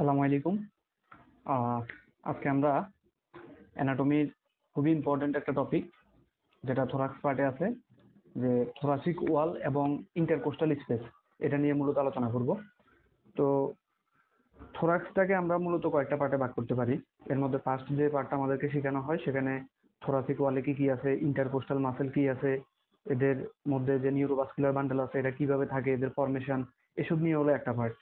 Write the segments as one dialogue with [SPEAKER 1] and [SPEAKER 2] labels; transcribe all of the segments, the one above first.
[SPEAKER 1] আসসালামু আলাইকুম। আহ, আজকে আমরা অ্যানাটমির খুবই ইম্পর্ট্যান্ট একটা টপিক, যেটা থোরাক্স পার্টে আছে, যে থোরাসিক ওয়াল এবং ইন্টারকোস্টাল স্পেস, এটা নিয়ে মূলত আলোচনা করব। তো থোরাক্সটাকে আমরা মূলত কয়েকটা পার্টে ভাগ করতে পারি। এর মধ্যে ফার্স্ট যে পার্টটা আমাদেরকে শেখানো হয়, সেখানে থোরাসিক ওয়ালে কি কি আছে, ইন্টারকোস্টাল মাসেল কি আছে, এদের মধ্যে যে নিউরোভাস্কুলার বান্ডেল আছে এটা কিভাবে থাকে, এদের ফরমেশন, এসব নিয়ে হলো একটা পার্ট।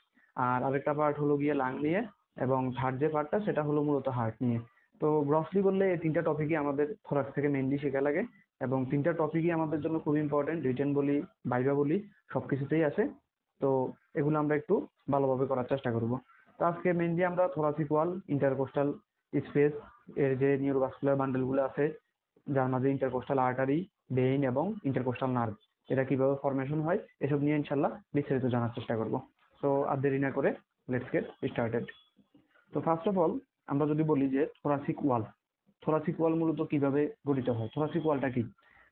[SPEAKER 1] আর আরেকটা পার্ট হলো গিয়ে লাং নিয়ে, এবং থার্ড যে পার্টটা সেটা হলো মূলত হার্ট নিয়ে। তো গ্রসলি বললে এই তিনটা টপিকই আমাদের থোরাক্স থেকে মেইনলি শেখা লাগে, এবং তিনটা টপিকই আমাদের জন্য খুব ইম্পর্টেন্ট, রিটেন বলি, ভাইভা বলি, সবকিছুতেই আছে। তো এগুলো আমরা একটু ভালোভাবে করার চেষ্টা করব। তো আজকে মেইনলি আমরা থোরাসিক ওয়াল, ইন্টারকোস্টাল স্পেস, এর যে নিউরোভাস্কুলার বান্ডেলগুলো আছে, যার মাঝে ইন্টারকোস্টাল আর্টারি, ভেইন এবং ইন্টারকোস্টাল নার্ভ, এটা কিভাবে ফরমেশন হয়, এসব নিয়ে ইনশাল্লাহ বিস্তারিত জানার চেষ্টা করব। তো আর দেরি না করে লেটস গেট স্টার্টেড। তো ফার্স্ট অফ অল, আমরা যদি বলি যে থোরাসিক ওয়াল, থোরাসিক ওয়াল মূলত কিভাবে গঠিত হয়, থোরাসিক ওয়ালটা কি,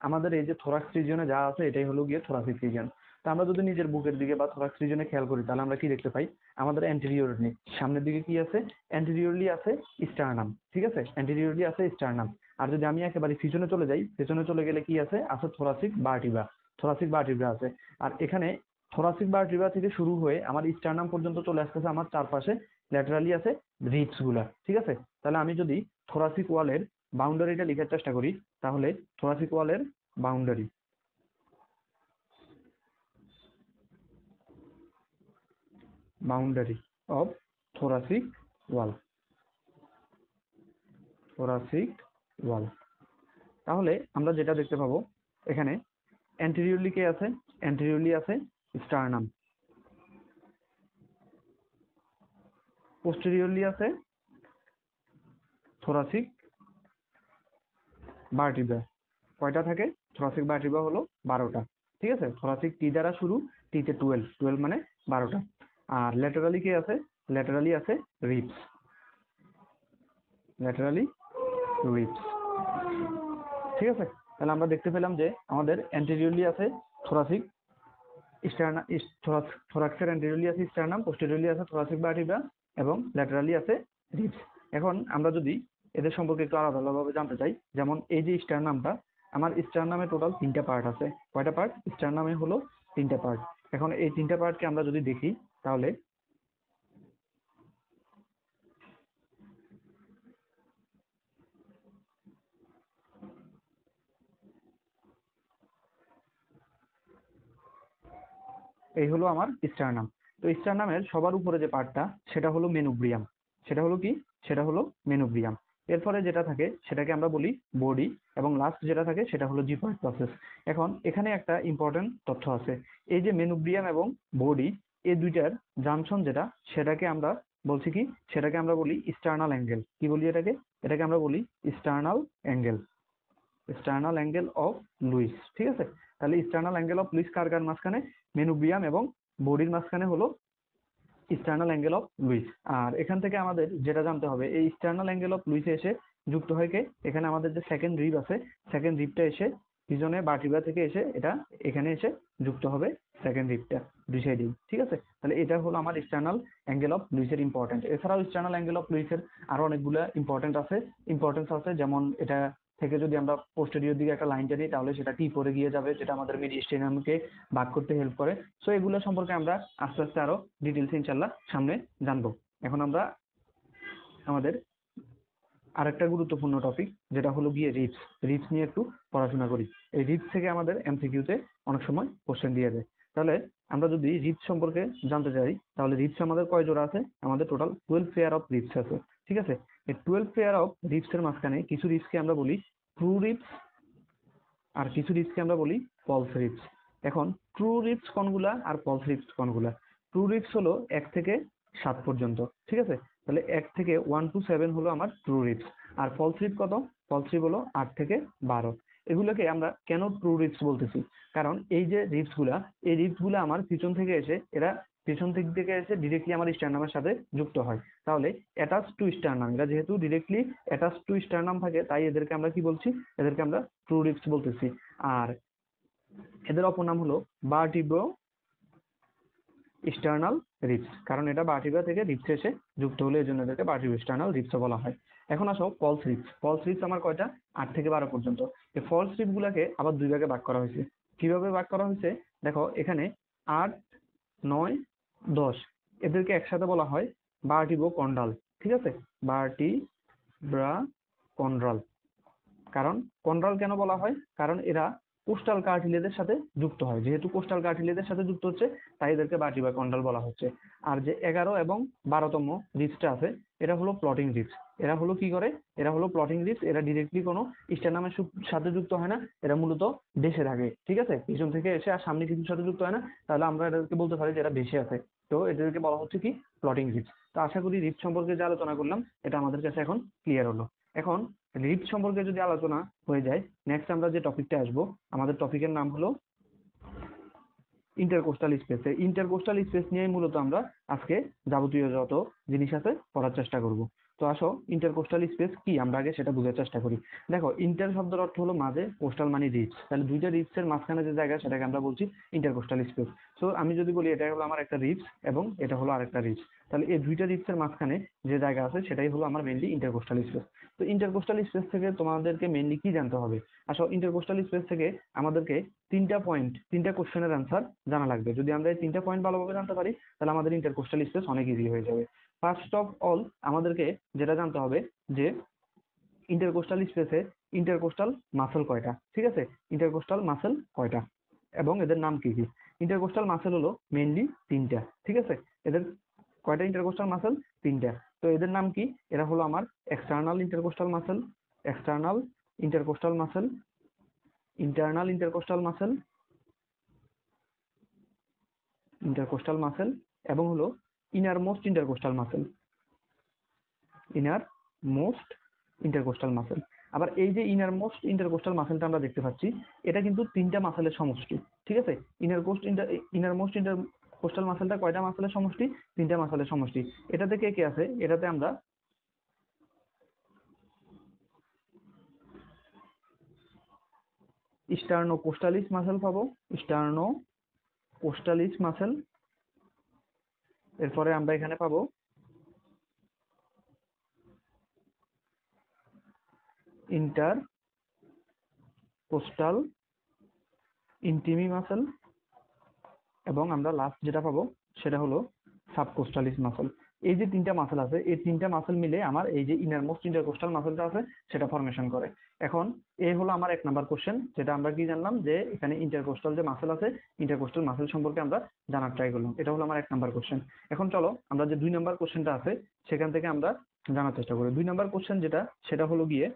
[SPEAKER 1] আমাদের এই যে থোরাক্স রিজিয়নে যা আছে এটাই হলো গিয়ে থোরাসিক রিজিয়ন। তো আমরা যদি নিজের বুকের দিকে বা থোরাক্স রিজিয়নে খেয়াল করি, তাহলে আমরা কি দেখতে পাই, আমাদের অ্যান্টেরিয়রলি সামনের দিকে কি আছে, অ্যান্টেরিয়রলি আছে স্টারনাম, ঠিক আছে, অ্যান্টেরিয়রলি আছে স্টারনাম। আর যদি আমি একেবারে পিছনে চলে যাই, পেছনে চলে গেলে কি আছে, আছে থোরাসিক ভার্টিব্রা, থোরাসিক ভার্টিব্রা আছে। আর এখানে থোরাসিক ভার্টিব্রা থেকে শুরু হয়ে আমার স্টারনাম পর্যন্ত চলে আসতেছে আমার চারপাশে ল্যাটারালি আছে রিবস গুলা, ঠিক আছে। তাহলে আমি যদি থোরাসিক ওয়ালের বাউন্ডারিটা লেখার চেষ্টা করি, তাহলে থোরাসিক ওয়ালের boundary, boundary of thoracic wall, thoracic wall, তাহলে আমরা যেটা দেখতে পাবো, এখানে অ্যান্টেরিয়রলি কে আছে, অ্যান্টেরিয়রলি আছে স্টারনাম, পোস্টেরিয়রলি আছে থোরাসিক ভার্টিব্রা। কয়টা থাকে, থোরাসিক ভার্টিব্রা হলো 12টা, ঠিক আছে। থোরাসিক টি দ্বারা শুরু, টিতে 12, 12 মানে 12টা। আর ল্যাটারালি কে আছে, ল্যাটারালি আছে রিবস, ল্যাটারালি রিবস, ঠিক আছে। তাহলে আমরা দেখতে পেলাম যে আমাদের অ্যান্টেরিয়রলি আছে থোরাসিক স্টারনাম, থোরাক্সের অ্যান্টেরিয়রলি আছে স্টারনাম, পোস্টেরিয়রলি আছে থোরাসিক ভার্টিব্রা, এবং ল্যাটারালি আছে রিবস। এখন আমরা যদি এদের সম্পর্কে একটু আলাদা আলাদাভাবে জানতে চাই, যেমন এই যে স্টারনামটা, আমার স্টারনামে টোটাল 3টা পার্ট আছে। কয়টা পার্ট, স্টারনামে হলো 3টা পার্ট। এখন এই 3টা পার্টকে আমরা যদি দেখি, তাহলে এই হলো আমার স্টারনাম। তো স্টারনামের সবার উপরে যে পার্টটা, সেটা হলো মেনুব্রিয়াম, সেটা হলো কি, সেটা হলো মেনুব্রিয়াম। এরপরে যেটা থাকে সেটাকে আমরা বলি বডি, এবং লাস্ট যেটা থাকে সেটা হলো জিপয়েড প্রসেস। এখন এখানে একটা ইম্পর্টেন্ট তথ্য আছে, এই যে মেনুব্রিয়াম এবং বডি, এই দুইটার জাংশন যেটা, সেটাকে আমরা বলছি কি, সেটাকে আমরা বলি স্টার্নাল অ্যাঙ্গেল। কি বলি এটাকে, এটাকে আমরা বলি sternal angle, sternal angle of Luis, ঠিক আছে। তাহলে স্টার্নাল অ্যাঙ্গেল অফ লুইস কার কার মাঝখানে, মেনুব্রিয়াম এবং বডির মাঝখানে হলো স্টার্নাল অ্যাঙ্গেল অফ লুইস। আর এখান থেকে আমাদের যেটা জানতে হবে, এই স্টার্নাল অ্যাঙ্গেল অফ লুইসে এসে যুক্ত হয় কে, এখানে আমাদের যে সেকেন্ড রিব আছে, সেকেন্ড রিবটা এসে পিছনে ভার্টিব্রা থেকে এসে এটা এখানে এসে যুক্ত হবে সেকেন্ড রিবটা দুই সাইডেই, ঠিক আছে। তাহলে এটা হলো আমার স্টার্নাল অ্যাঙ্গেল অফ লুইসের ইম্পর্টেন্ট। এছাড়াও স্টার্নাল অ্যাঙ্গেল অফ লুইসের আরো অনেকগুলো ইম্পর্টেন্স আছে, যেমন এটা থেকে যদি আমরা পোস্টেরিয়র দিকে একটা লাইন টানি, তাহলে সেটা টি পরে গিয়ে যাবে, যেটা আমাদের মিডিস্টেনামকে ভাগ করতে হেল্প করে। সো এগুলো সম্পর্কে আমরা আস্তে আস্তে আরো ডিটেলস ইনশাল্লাহ সামনে জানবো। এখন আমরা আমাদের আরেকটা গুরুত্বপূর্ণ টপিক, যেটা হলো গিয়ে রিবস, রিবস নিয়ে একটু পড়াশোনা করি। এই রিবস থেকে আমাদের এমসিকিউতে অনেক সময় কোশ্চেন দিয়ে দেয়। তাহলে আমরা যদি রিবস সম্পর্কে জানতে চাই, তাহলে রিবস আমাদের কয় জোড়া আছে, আমাদের টোটাল 12 পেয়ার অফ রিবস আছে, ঠিক আছে। এই 12 পেয়ার অফ রিবস এর মাঝখানে কিছু রিবসকে আমরা বলি ট্রু রিবস, আর কিছু রিবসকে আমরা বলি ফলস রিবস। এখন ট্রু রিবস কোনগুলা আর ফলস রিবস কোনগুলা, ট্রু রিবস হলো 1 থেকে 7 পর্যন্ত, ঠিক আছে। তাহলে 1 থেকে 1 to 7 হলো আমার ট্রু রিবস। আর ফলস রিব কত, ফলস রিব হলো 8 থেকে 12। এগুলোকে আমরা কেন ট্রু রিবস বলতেছি, কারণ এই যে রিবস গুলা, এই রিবস গুলা আমার পিছন থেকে এসে, এরা পিছন দিক থেকে এসে ডিরেক্টলি আমার স্টারনামের সাথে যুক্ত হয়। তাহলে অ্যাটাচ টু স্টারনাম, এরা যেহেতু ডিরেক্টলি অ্যাটাচ টু স্টারনাম থাকে, তাই এদেরকে আমরা কি বলছি, এদেরকে আমরা ট্রু রিবস বলতেছি। আর এদের অপর নাম হলো ভার্টিব্রো স্টার্নাল রিবস, কারণ এটা ভার্টিব্রা থেকে রিবসে এসে যুক্ত হলে এই জন্য এটাকে ভার্টিব্রোস্টার্নাল রিবসও বলা হয়। এখন আসো ফলস রিবস। ফলস রিবস আমার কয়টা? 8 থেকে 12 পর্যন্ত। এই ফলস রিবস গুলাকে আবার দুই ভাগে ভাগ করা হয়েছে। কিভাবে ভাগ করা হয়েছে দেখো, এখানে 8, 9, 10 এদেরকে একসাথে বলা হয় ভার্টিব্রোকন্ডাল। ঠিক আছে, ভার্টিব্রাকন্ডাল। কারণ কন্ড্রাল কেন বলা হয়? কারণ এরা কোস্টাল কার্টিলেজের সাথে যুক্ত হয়, যেহেতু কোস্টাল কার্টিলেজের সাথে যুক্ত হচ্ছে তাই এদেরকে ভার্টিব্রাকন্ডাল বলা হচ্ছে। আর যে 11 এবং 12তম রিবসটা আছে এরা হলো প্লটিং রিবস। এরা হলো কি করে? এরা হলো প্লটিং রিবস। এরা ডিরেক্টলি কোনো স্টার্নামের সাথে যুক্ত হয় না, এরা মূলত বেশে থাকে। ঠিক আছে, পিছন থেকে এসে আর সামনে কিছুর সাথে যুক্ত হয় না, তাহলে আমরা এদেরকে বলতে পারি যে এরা বেশে আছে। তো এদেরকে বলা হচ্ছে কি? Plotting ribs. তো আশা করি রিবস সম্পর্কে যে আলোচনা করলাম এটা আমাদের কাছে এখন ক্লিয়ার হলো। এখন রিবস সম্পর্কে যদি আলোচনা হয়ে যায়, নেক্সট আমরা যে টপিকটা আসবো, আমাদের টপিকের নাম হলো ইন্টারকোস্টাল স্পেস। এই ইন্টারকোস্টাল স্পেস নিয়ে মূলত আমরা আজকে যাবতীয় যত জিনিস আছে পড়ার চেষ্টা করব। তো আসো ইন্টারকোস্টাল স্পেস কি আমরা আগে সেটা বোঝার চেষ্টা করি। দেখো, ইন্টার শব্দের অর্থ হলো মাঝে, কোস্টাল মানে রিবস, তাহলে দুইটা রিবসের মাঝখানে যে জায়গা সেটাকে আমরা বলছি ইন্টারকোস্টাল স্পেস। তো আমি যদি বলি এটা হলো আমার একটা রিবস এবং এটা হলো আরেকটা রিবস, তাহলে এই দুইটা রিবসের মাঝখানে যে জায়গা আছে সেটাই হলো আমার মেইনলি ইন্টারকোস্টাল স্পেস। তো ইন্টারকোস্টাল স্পেস থেকে তোমাদেরকে মেইনলি কি জানতে হবে? আসলে ইন্টারকোস্টাল স্পেস থেকে আমাদেরকে তিনটা কোশ্চেনের অ্যান্সার জানা লাগবে। যদি আমরা এই তিনটা পয়েন্ট ভালোভাবে জানতে পারি তাহলে আমাদের ইন্টারকোস্টাল স্পেস অনেক ইজি হয়ে যাবে। ফার্স্ট অফ অল আমাদেরকে যেটা জানতে হবে যে ইন্টারকোস্টাল স্পেসে ইন্টারকোস্টাল মাসল কয়টা। ঠিক আছে, ইন্টারকোস্টাল মাসল কয়টা এবং এদের নাম কি কি? ইন্টারকোস্টাল মাসল হলো মেইনলি তিনটা। ঠিক আছে, এদের কয়টা ইন্টারকোস্টাল মাসল? তিনটা। তো এদের নাম কি? এরা হলো আমার external intercostal muscle, external intercostal muscle, internal intercostal muscle, intercostal muscle, এবং হলো inner most intercostal muscle, inner most intercostal muscle. আবার এই যে ইনার মোস্ট ইন্টারকোস্টাল মাসেলটা আমরা দেখতে পাচ্ছি, এটা কিন্তু তিনটা মাসেলের সমষ্টি। ঠিক আছে, ইনার মোস্ট ইন্টারকোস্টাল মাসেলটা কয়টা মাসেলের সমষ্টি? তিনটা মাসেলের সমষ্টি। এটাতে কে কে আছে? এটাতে আমরা স্টার্নো কোস্টালিস মাসেল পাবো, স্টার্নো কোস্টালিস মাসেল। এরপরে আমরা এখানে পাবো ইন্টার কোস্টাল ইন্টিমি মাসেল, এবং আমরা লাস্ট যেটা পাবো সেটা হলো সাবকোস্টালিস মাসেল। এই যে তিনটা মাসেল আছে, এই তিনটা মাসেল মিলে আমার এই যে ইনারমোস্ট ইন্টারকোস্টাল মাসেলটা আছে সেটা ফরমেশন করে। এখন এই হলো আমার 1 নাম্বার কোশ্চেন, যেটা আমরা কি জানলাম যে এখানে ইন্টারকোস্টাল যে মাসেল আছে, ইন্টারকোস্টাল মাসেল সম্পর্কে আমরা জানার ট্রাই করলাম। এটা হলো আমার 1 নাম্বার কোশ্চেন। এখন চলো আমরা যে 2 নাম্বার কোশ্চেনটা আছে সেখান থেকে আমরা জানার চেষ্টা করি। 2 নাম্বার কোশ্চেন যেটা, সেটা হলো গিয়ে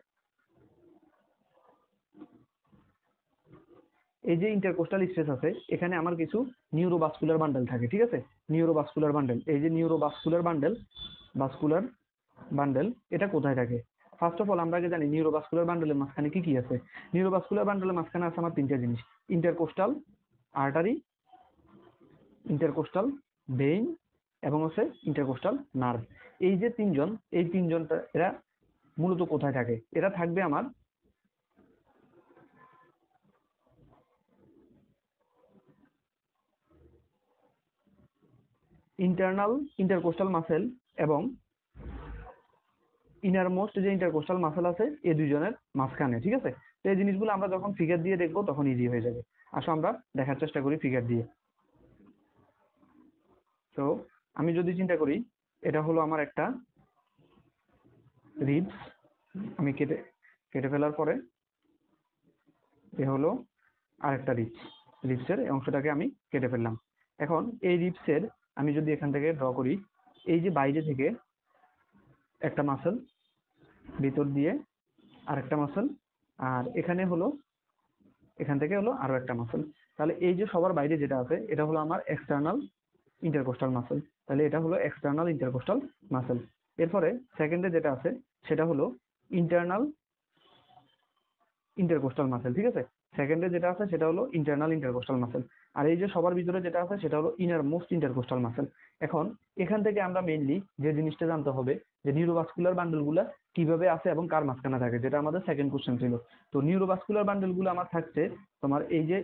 [SPEAKER 1] এই যে ইন্টারকোস্টাল স্পেস আছে এখানে আমার কিছু নিউরোভাস্কুলার বান্ডেল থাকে। ঠিক আছে, নিউরোভাস্কুলার বান্ডেল, এই যে নিউরোভাস্কুলার বান্ডেল, ভাস্কুলার বান্ডেল, এটা কোথায় থাকে? ফার্স্ট অফ অল আমরা আগে জানি নিউরোভাস্কুলার বান্ডেলের মাঝখানে কি কি আছে। নিউরোভাস্কুলার বান্ডেলের মাঝখানে আছে আমার তিনটা জিনিস: ইন্টারকোস্টাল আর্টারি, ইন্টারকোস্টাল ভেইন, এবং হচ্ছে ইন্টারকোস্টাল নার্ভ। এই যে তিনজন, এই তিনজনটা এরা মূলত কোথায় থাকে? এরা থাকবে আমার ইন্টারনাল ইন্টারকোস্টাল মাসেল এবং ইনারমোস্ট যে ইন্টারকোস্টাল মাসেল আছে এই দুইজনের মাঝখানে। ঠিক আছে, তো এই জিনিসগুলো আমরা যখন ফিগার দিয়ে দেখবো তখন ইজি হয়ে যাবে। আসো আমরা দেখার চেষ্টা করি ফিগার দিয়ে। তো আমি যদি চিন্তা করি এটা হলো আমার একটা রিবস, আমি কেটে কেটে ফেলার পরে এ হলো আরেকটা রিবস, রিবসের অংশটাকে আমি কেটে ফেললাম। এখন এই রিবসের আমি যদি এখান থেকে ড্র করি, এই যে বাইরে থেকে একটা মাসেল, ভিতর দিয়ে আরেকটা মাসেল, আর এখানে হলো এখান থেকে হলো আরো একটা মাসেল। তাহলে এই যে সবার বাইরে যেটা আছে এটা হলো আমার এক্সটার্নাল ইন্টারকোস্টাল মাসেল, তাহলে এটা হলো এক্সটার্নাল ইন্টারকোস্টাল মাসেল। এরপরে সেকেন্ডে যেটা আছে সেটা হলো ইন্টারনাল ইন্টারকোস্টাল মাসেল। ঠিক আছে, সেকেন্ডে যেটা আছে সেটা হলো ইন্টারনাল ইন্টারকোস্টাল মাসেল। আর এই যে সবার ভিতরে যেটা আছে সেটা হলো ইনার মোস্ট ইন্টারকোস্টাল মাসেল। এখন এখান থেকে আমরা মেইনলি যে জিনিসটা জানতে হবে যে নিউরোভাস্কুলার বান্ডেল গুলা কিভাবে আছে এবং কার মাঝখানে থাকে, যেটা আমাদের সেকেন্ড কোশ্চেন ছিল। তো নিউরোভাস্কুলার বান্ডেল গুলো আমার থাকছে তোমার এই যে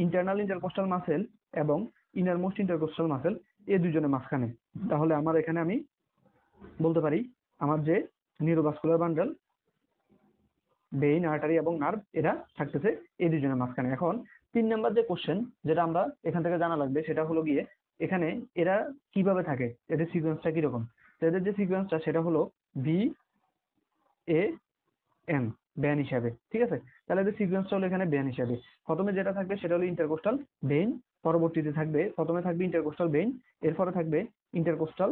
[SPEAKER 1] ইন্টারনাল ইন্টারকোস্টাল মাসেল এবং ইনার মোস্ট ইন্টারকোস্টাল মাসেল, এই দুজনের মাঝখানে, তাহলে আমার এখানে আমি বলতে পারি আমার যে নিউরোভাস্কুলার বান্ডল, বেইন, আর্টারি এবং নার্ভ, এরা থাকতেছে এই দুজনের মাঝখানে। এখন 3 নাম্বার যে কোশ্চেন যেটা আমরা এখান থেকে জানা লাগবে সেটা হলো গিয়ে এখানে এরা কিভাবে থাকে, এদের সিকোয়েন্সটা কিরকম। তো এদের যে সিকোয়েন্সটা সেটা হলো বি এ এন, ব্যান হিসাবে, ঠিক আছে। তাহলে এদের সিকোয়েন্সটা হলো এখানে ব্যান হিসাবে। প্রথমে যেটা থাকবে সেটা হলো ইন্টারকোস্টাল বেইন, পরবর্তীতে থাকবে প্রথমে থাকবে ইন্টারকোস্টাল বেইন, এরপরে থাকবে ইন্টারকোস্টাল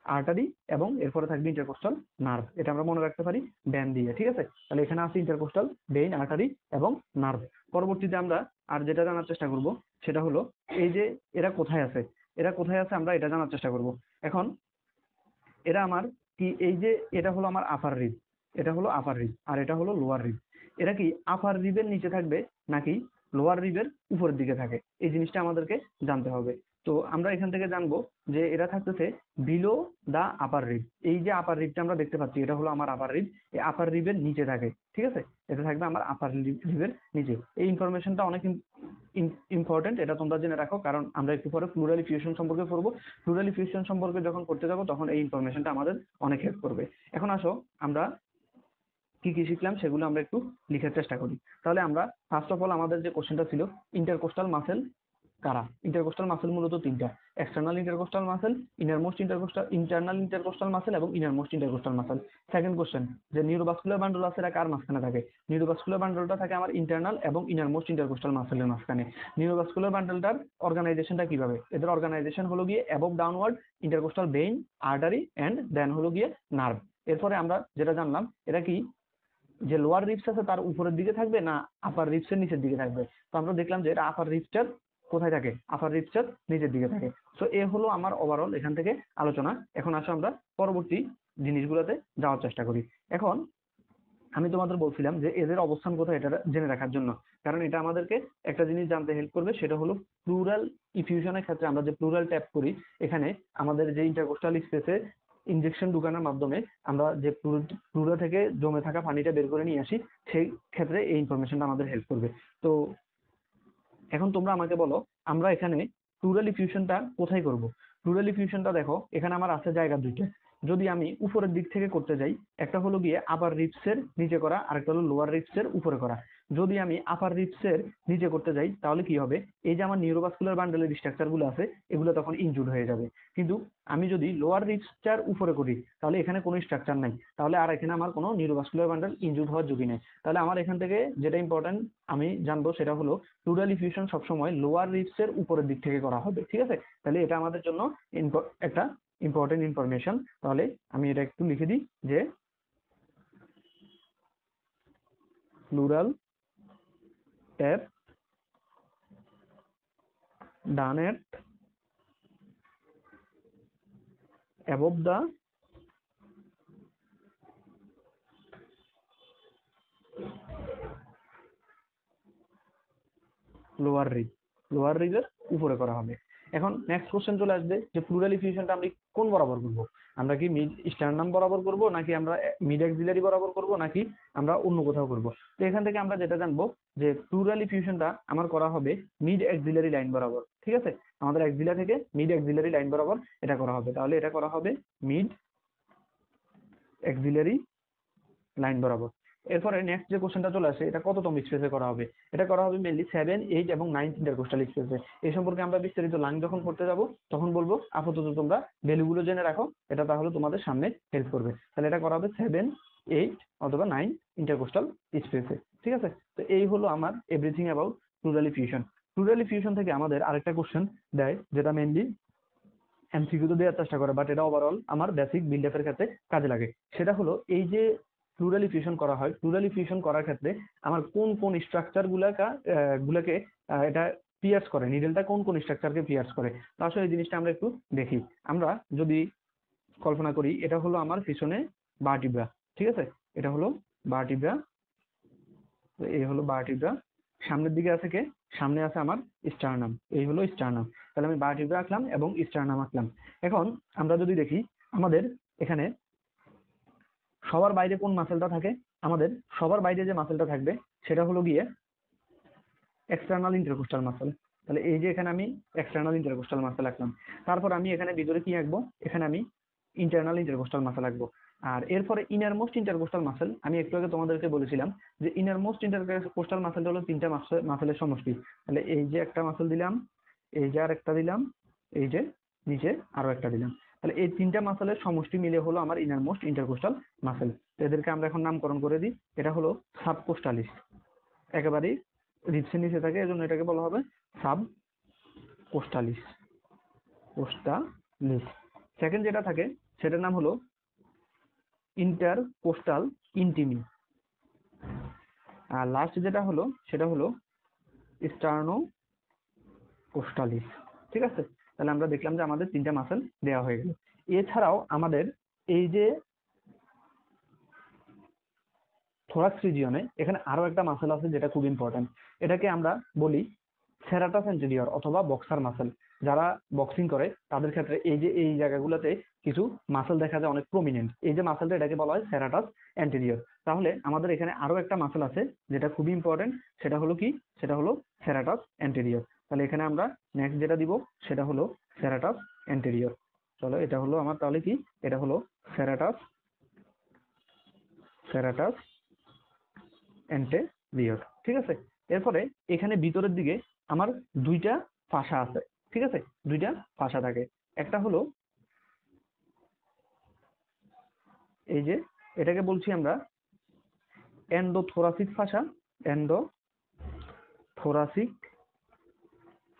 [SPEAKER 1] আর্টারি এবং এরপরে থাকবে ইন্টারকোস্টাল নার্ভ। এটা আমরা মনে রাখতে পারি ব্যান দিয়ে, ঠিক আছে। তাহলে এখানে আছে ইন্টারকোস্টাল বেইন, আর্টারি এবং নার্ভ। পরবর্তীতে আমরা আর যেটা জানার চেষ্টা করব সেটা হলো এই যে এরা কোথায় আছে, এরা কোথায় আছে আমরা এটা জানার চেষ্টা করব। এখন এরা আমার কি, এই যে এটা হলো আমার আপার রিব, এটা হলো আপার রিব, আর এটা হলো লোয়ার রিব। এরা কি আপার রিবের নিচে থাকবে নাকি লোয়ার রিবের উপরের দিকে থাকে, এই জিনিসটা আমাদেরকে জানতে হবে। তো আমরা এখান থেকে জানবো যে এরা থাকতেছে বিলো দা আপার রিব। এই যে আপার রিবটা আমরা দেখতে পাচ্ছি এটা হলো আমার আপার রিব, এই আপার রিবের নিচে থাকে, ঠিক আছে। এটা থাকবে আমার আপার রিবের নিচে। এই ইনফরমেশনটা অনেক ইম্পর্টেন্ট, এটা তোমরা জেনে রাখো, কারণ আমরা একটু পরে প্লুরাল ইফিউশন সম্পর্কে পড়বো। প্লুরাল ইফিউশন সম্পর্কে যখন পড়তে যাবো তখন এই ইনফরমেশনটা আমাদের অনেক হেল্প করবে। এখন আসো আমরা কি কি শিখলাম সেগুলো আমরা একটু লিখার চেষ্টা করি। তাহলে আমরা ফার্স্ট অফ অল আমাদের যে কোশ্চেনটা ছিল ইন্টারকোস্টাল মাসেল কারা। ইন্টারকোস্টাল মাসেল মূলত তিনটা: external intercostal muscle, internal intercostal muscle এবং innermost intercostal muscle. Second question, যে নিউরোভাস্কুলার বান্ডল আছে এরা কার মাঝখানে থাকে। নিউরোভাস্কুলার বান্ডলটা থাকে আমার ইন্টারনাল এবং ইনারমোস্ট ইন্টারকোস্টাল মাসেলের মাঝখানে। নিউরোভাস্কুলার বান্ডলটার অর্গানাইজেশনটা কিভাবে, এদের অর্গানাইজেশন হলো গিয়ে above downward, intercostal vein, artery and then হলো গিয়ে নার্ভ। এরপরে আমরা যেটা জানলাম এরা কি, যে লোয়ার রিবস আছে তার উপরের দিকে থাকবে না আপার রিবসের নিচের দিকে থাকবে। তো আমরা দেখলাম যে এটা আপার রিবসটার কোথায় থাকে, আপার রিবসটার নিচের দিকে থাকে। তো এ হলো আমার ওভারঅল এখান থেকে আলোচনা। এখন আসো আমরা পরবর্তী জিনিসগুলোতে যাওয়ার চেষ্টা করি। এখন আমি তোমাদের বলছিলাম যে এদের অবস্থান কোথায় এটা জেনে রাখার জন্য, কারণ এটা আমাদেরকে একটা জিনিস জানতে হেল্প করবে, সেটা হলো প্লুরাল ইফিউশনের ক্ষেত্রে আমরা যে প্লুরাল ট্যাপ করি এখানে আমাদের যে ইন্টারকোস্টাল স্পেসে ইনজেকশন ঢুকানোর মাধ্যমে আমরা যে প্লুরা থেকে জমে থাকা পানিটা বের করে নিয়ে আসি, সেই ক্ষেত্রে এই ইনফরমেশনটা আমাদের হেল্প করবে। তো এখন তোমরা আমাকে বলো আমরা এখানে প্লুরাল ইফিউশনটা কোথায় করব। প্লুরাল ইফিউশনটা দেখো এখানে আমার আছে জায়গা দুইটা। যদি আমি উপরের দিক থেকে করতে যাই, একটা হলো গিয়ে আপার রিবসের নিচে করা, আরেকটা হলো লোয়ার রিবসের উপরে করা। যদি আমি আপার রিবসের নিচে করতে যাই তাহলে কি হবে, এই যে আমার নিউরোভাস্কুলার বান্ডেলের স্ট্রাকচার গুলো আছে এগুলো তখন ইনজুর্ড হয়ে যাবে। কিন্তু আমি যদি লোয়ার রিবসটার উপরে করি তাহলে এখানে কোনো স্ট্রাকচার নাই, তাহলে আর এখানে আমার কোনো নিউরোভাস্কুলার বান্ডেল ইনজুর্ড হওয়ার ঝুঁকি নেই। তাহলে আমার এখান থেকে যেটা ইম্পর্টেন্ট আমি জানবো সেটা হলো প্লুরাল ইফিউশন সবসময় লোয়ার রিবসের উপরের দিক থেকে করা হবে, ঠিক আছে। তাহলে এটা আমাদের জন্য একটা ইম্পর্টেন্ট ইনফরমেশন। তাহলে আমি এটা একটু লিখে দিই যে pleural tap done at above the lower rib, lower রিবের উপরে করা হবে। এখন নেক্সট কোশ্চেন চলে আসবে যে প্লুরাল ইফিউশনটা আমরা কোন বরাবর করব, আমরা কি মিড স্টার্নাম বরাবর করব নাকি আমরা মিড অ্যাক্সিলারি বরাবর করব নাকি আমরা অন্য কোথাও করব। তো এখান থেকে আমরা যেটা জানবো যে প্লুরাল ইফিউশনটা আমার করা হবে মিড অ্যাক্সিলারি লাইন বরাবর, ঠিক আছে। আমাদের অ্যাক্সিলা থেকে মিড অ্যাক্সিলারি লাইন বরাবর এটা করা হবে। তাহলে এটা করা হবে মিড অ্যাক্সিলারি লাইন বরাবর। এরপরে নেক্সট যে কোশ্চেনটা চলে আসে এটা কততম স্পেসে করা হবে, এটা করা হবে মেনলি 7, 8 এবং 9 ইন্টারকোস্টাল স্পেসে। এই সম্পর্কে আমরা বিস্তারিত লাইন যখন পড়তে যাব তখন বলবো, আপাতত তোমরা ভ্যালুগুলো জেনে রাখো, এটা তাহলে তোমাদের সামনে হেল্প করবে। তাহলে এটা করা হবে 7, 8 অথবা 9 ইন্টারকোস্টাল স্পেসে, ঠিক আছে। তো এই হলো আমার everything about pleural effusion. Pleural effusion থেকে আমাদের আরেকটা কোশ্চেন দেয় যেটা মেনলি এমসিকিউতে দেওয়ার চেষ্টা করে, বাট এটা ওভারঅল আমার বেসিক বিল্ড আপের ক্ষেত্রে কাজে লাগে। সেটা হলো এই যে প্লুরাল ইফিউশন করা হয়, প্লুরাল ইফিউশন করার ক্ষেত্রে আমার কোন কোন স্ট্রাকচার গুলাকে এটা পিয়ার্স করে, নিডেলটা কোন কোন স্ট্রাকচারকে পিয়ার্স করে। তো আসলে এই জিনিসটা আমরা একটু দেখি। আমরা যদি কল্পনা করি এটা হলো আমার পিছনে ভার্টিব্রা, ঠিক আছে, এটা হলো ভার্টিব্রা, এই হলো ভার্টিব্রা, সামনের দিকে আছে কে, সামনে আছে আমার স্টার্নাম, এই হলো স্টার্নাম। তাহলে আমি ভার্টিব্রা আঁকলাম এবং স্টার্নাম আঁকলাম। এখন আমরা যদি দেখি আমাদের এখানে সবার বাইরে কোন মাসেলটা থাকে, আমাদের সবার বাইরে যে মাসেলটা থাকবে সেটা হলো গিয়ে এক্সটার্নাল ইন্টারকোস্টাল মাসেল। তাহলে এই যে এখানে আমি এক্সটার্নাল ইন্টারকোস্টাল মাসেল আঁকলাম। তারপর আমি এখানে ভিতরে কি আঁকবো, এখানে আমি ইন্টারনাল ইন্টারকোস্টাল মাসেল আঁকবো। আর এরপরে ইনার মোস্ট ইন্টারকোস্টাল মাসেল, আমি একটু আগে তোমাদেরকে বলেছিলাম যে ইনার মোস্ট ইন্টারকোস্টাল মাসেলটা হলো তিনটা মাসেলের সমষ্টি। তাহলে এই যে একটা মাসেল দিলাম, এই যে আর একটা দিলাম, এই যে নিচে আরো একটা দিলাম। তাহলে এই তিনটা মাসেলের সমষ্টি মিলে হলো আমার ইনার মোস্ট ইন্টারকোস্টাল মাসেল। এদেরকে আমরা এখন নামকরণ করে দিই। এটা হলো সাবকোস্টালিস, একেবারেই রিবসের নিচে থাকে, এজন্য এটাকে বলা হবে সাব কোস্টালিস। কোস্টালিস। সেকেন্ড যেটা থাকে সেটার নাম হলো ইন্টারকোস্টাল ইন্টিমি। আর লাস্ট যেটা হলো সেটা হলো স্টার্নো কোস্টালিস। ঠিক আছে, তাহলে আমরা দেখলাম যে আমাদের তিনটা মাসেল দেওয়া হয়ে গেল। এছাড়াও আমাদের এই যে থোরাক্স রিজিয়নে এখানে আরো একটা মাসেল আছে যেটা খুব ইম্পর্টেন্ট। এটাকে আমরা বলি সেরাটাস অ্যান্টেরিয়র অথবা বক্সার মাসেল। যারা বক্সিং করে তাদের ক্ষেত্রে এই যে এই জায়গাগুলোতে কিছু মাসেল দেখা যায় অনেক প্রমিনেন্ট, এই যে মাসেলটা এটাকে বলা হয় সেরাটাস অ্যান্টেরিয়র। তাহলে আমাদের এখানে আরো একটা মাসেল আছে যেটা খুবই ইম্পর্টেন্ট, সেটা হলো কি, সেটা হলো সেরাটাস অ্যান্টেরিয়র। তাহলে এখানে আমরা নেক্সট যেটা দিব সেটা হলো সেরাটাস অ্যান্টেরিয়র। চলো এটা হলো আমার তাহলে কি, এটা হলো সেরাটাস সেরাটাস অ্যান্টেরিয়র। ঠিক আছে, এরপরে এখানে ভিতরের দিকে আমার দুইটা ফাসা আছে। ঠিক আছে, দুইটা ফাসা থাকে। একটা হলো এই যে এটাকে বলছি আমরা এন্ডোথোরাসিক ফাসা, এন্ডোথোরাসিক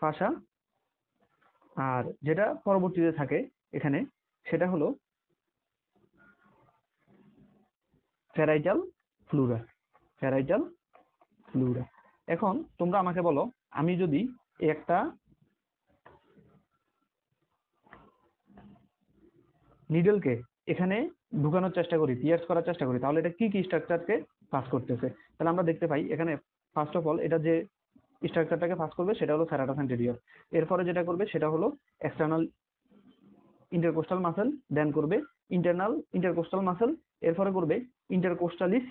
[SPEAKER 1] ফাসা। আর যেটা পরবর্তীতে থাকে এখানে সেটা হলো ফেরাইটাল ফ্লুরা, ফেরাইটাল ফ্লুরা। এখন তোমরা আমাকে বলো, আমি যদি একটা নিডলকে এখানে ঢুকানোর চেষ্টা করি, পিয়ার্স করার চেষ্টা করি, তাহলে এটা কি কি স্ট্রাকচারকে পাস করতেছে? তাহলে আমরা দেখতে পাই এখানে ফার্স্ট অফ অল এটা যে স্ট্রাকচারটাকে পাস করবে সেটা হলো সেরাটাস অ্যান্টেরিয়র। এরপরে যেটা করবে সেটা হলো এক্সটার্নাল ইন্টারকোস্টাল মাসেল, দেন করবে ইন্টারনাল ইন্টারকোস্টাল মাসেল, এরপরে করবে ইন্টারকোস্টালিস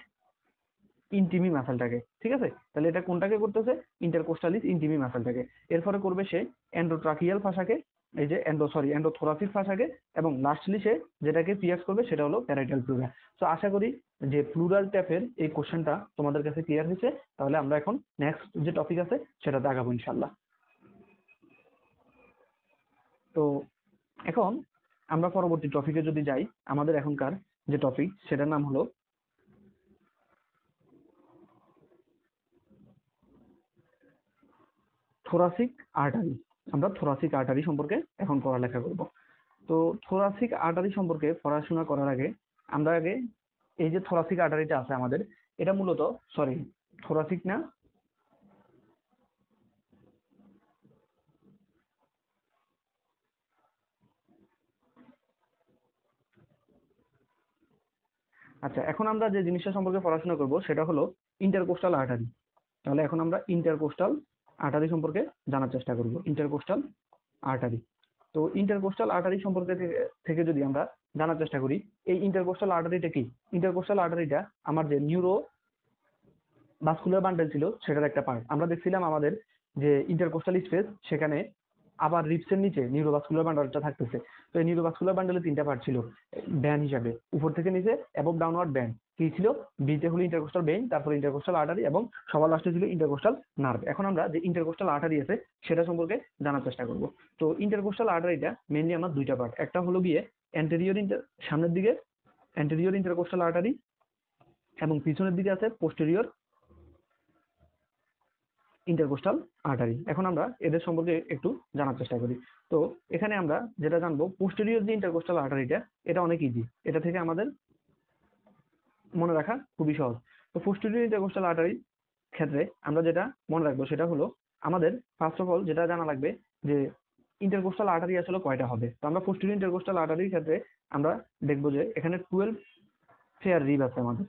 [SPEAKER 1] ইন্টিমি মাসেলটাকে। ঠিক আছে, তাহলে এটা কোনটাকে করতেছে, ইন্টারকোস্টালিস ইন্টিমি মাসেলটাকে। এরপরে করবে সে এন্ডোট্রাকিয়াল ফাসাকে, এই যে এন্ডোথোরাসিক ফাসাকে, এবং লাস্টলি সে যেটাকে পিয়ার্স করবে সেটা হলো প্যারাইটাল প্লুরা। তো আশা করি যে প্লুরাল ট্যাপের এই কোশ্চেনটা তোমাদের কাছে ক্লিয়ার হয়েছে। তাহলে আমরা এখন নেক্সট যে টপিক আছে সেটাতে আগাবো ইনশাল্লাহ। তো এখন আমরা পরবর্তী টপিকে যদি যাই, আমাদের এখনকার যে টপিক সেটার নাম হলো থোরাসিক আর্টারি। আমরা থোরাসিক আর্টারি সম্পর্কে এখন পড়ালেখা করব। তো থোরাসিক আর্টারি সম্পর্কে পড়াশোনা করার আগে আমরা আগে এই যে থোরাসিক আর্টারিটা আছে আমাদের, এটা মূলত থোরাসিক না, আচ্ছা এখন আমরা যে জিনিসটা সম্পর্কে পড়াশোনা করব সেটা হলো ইন্টারকোস্টাল আর্টারি। তাহলে এখন আমরা ইন্টারকোস্টাল আর্টারি সম্পর্কে জানার চেষ্টা করব। ইন্টারকোস্টাল আর্টারি, তো ইন্টারকোস্টাল আর্টারি সম্পর্কে থেকে যদি আমরা জানার চেষ্টা করি, এই ইন্টারকোস্টাল আর্টারিটা কি? ইন্টারকোস্টাল আর্টারিটা আমার যে নিউরো ভাস্কুলার বান্ডেল ছিল সেটার একটা পার্ট। আমরা দেখছিলাম আমাদের যে ইন্টারকোস্টাল স্পেস, সেখানে আবার রিপসের নিচে নিউরোভাস্কুলার বান্ডেলটা থাকতেছে। তো এই নিউরোভাস্কুলার বান্ডেলে তিনটা পার্ট ছিল ব্যান্ড হিসাবে, উপর থেকে নিচে অ্যাবভ ডাউনওয়ার্ড ব্যান্ড। কি ছিল? বিতে হলো ইন্টারকোস্টাল বেইন, তারপর ইন্টারকোস্টাল আর্টারি, এবং সবার লাস্টে ছিল ইন্টারকোস্টাল নার্ভ। এখন আমরা যে ইন্টারকোস্টাল আর্টারি আছে সেটা সম্পর্কে জানার চেষ্টা করব। তো ইন্টারকোস্টাল আর্টারিটা মেইনলি আমার দুইটা পার্ট, একটা হলো গিয়ে অ্যান্টেরিয়র সামনের দিকে অ্যান্টেরিয়র ইন্টারকোস্টাল আর্টারি, এবং পিছনের দিকে আছে পোস্টেরিয়র ইন্টারকোস্টাল আর্টারি। এখন আমরা এদের সম্পর্কে একটু জানার চেষ্টা করি। তো এখানে আমরা যেটা জানবো, পোস্টেরিয়র যে ইন্টারকোস্টাল আর্টারিটা, এটা অনেক ইজি, এটা থেকে আমাদের মনে রাখা খুবই সহজ। তো পোস্টেরিয়র ইন্টারকোস্টাল আর্টারির ক্ষেত্রে আমরা যেটা মনে রাখবো সেটা হলো, আমাদের ফার্স্ট অফ অল যেটা জানা লাগবে যে ইন্টারকোস্টাল আর্টারি আসলে কয়টা হবে। তো আমরা পোস্টেরিয়র ইন্টারকোস্টাল আর্টারির ক্ষেত্রে আমরা দেখবো যে এখানে 12 ফেয়ার রিব আছে আমাদের।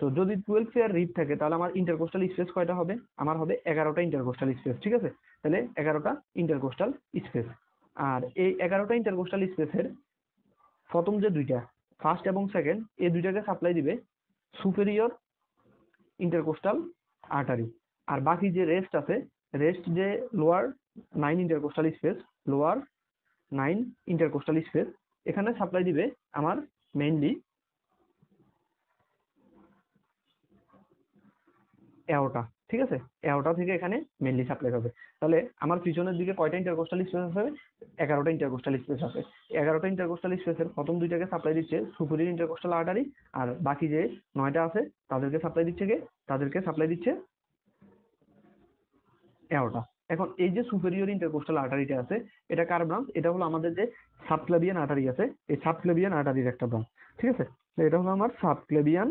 [SPEAKER 1] তো যদি 12 ফেয়ার রিব থাকে তাহলে আমার ইন্টারকোস্টাল স্পেস কয়টা হবে? আমার হবে 11টা ইন্টারকোস্টাল স্পেস। ঠিক আছে, তাহলে 11টা ইন্টারকোস্টাল স্পেস। আর এই 11টা ইন্টারকোস্টাল স্পেসের প্রথম যে দুইটা, ফার্স্ট এবং সেকেন্ড, এই দুইটাকে সাপ্লাই দিবে সুপেরিয়র ইন্টারকোস্টাল আর্টারি। আর বাকি যে রেস্ট আছে, রেস্ট যে lower 9 intercostal space, lower 9 intercostal space, এখানে সাপ্লাই দিবে আমার মেইনলি এওটা। ঠিক আছে, এওটা থেকে এখানে মেইনলি সাপ্লাই হবে। তাহলে আমার পিছনের দিকে কয়টা ইন্টারকোস্টাল স্পেস আছে? 11টা ইন্টারকোস্টাল স্পেস আছে। 11টা ইন্টারকোস্টাল স্পেসের প্রথম দুইটাকে সাপ্লাই দিচ্ছে সুপিরিয়র ইন্টারকোস্টাল আর্টারি, আর বাকি যে 9টা আছে তাদেরকে সাপ্লাই দিচ্ছে কে? তাদেরকে সাপ্লাই দিচ্ছে এওটা। এখন এই যে সুপেরিয়র ইন্টারকোস্টাল আর্টারিটা আছে, এটা কার ব্রাঞ্চ? এটা হলো আমাদের যে সাবক্লেভিয়ান আর্টারি আছে, এই সাবক্লেভিয়ান আর্টারির একটা ব্রাঞ্চ। ঠিক আছে, তো এটা হলো আমার সাবক্লেভিয়ান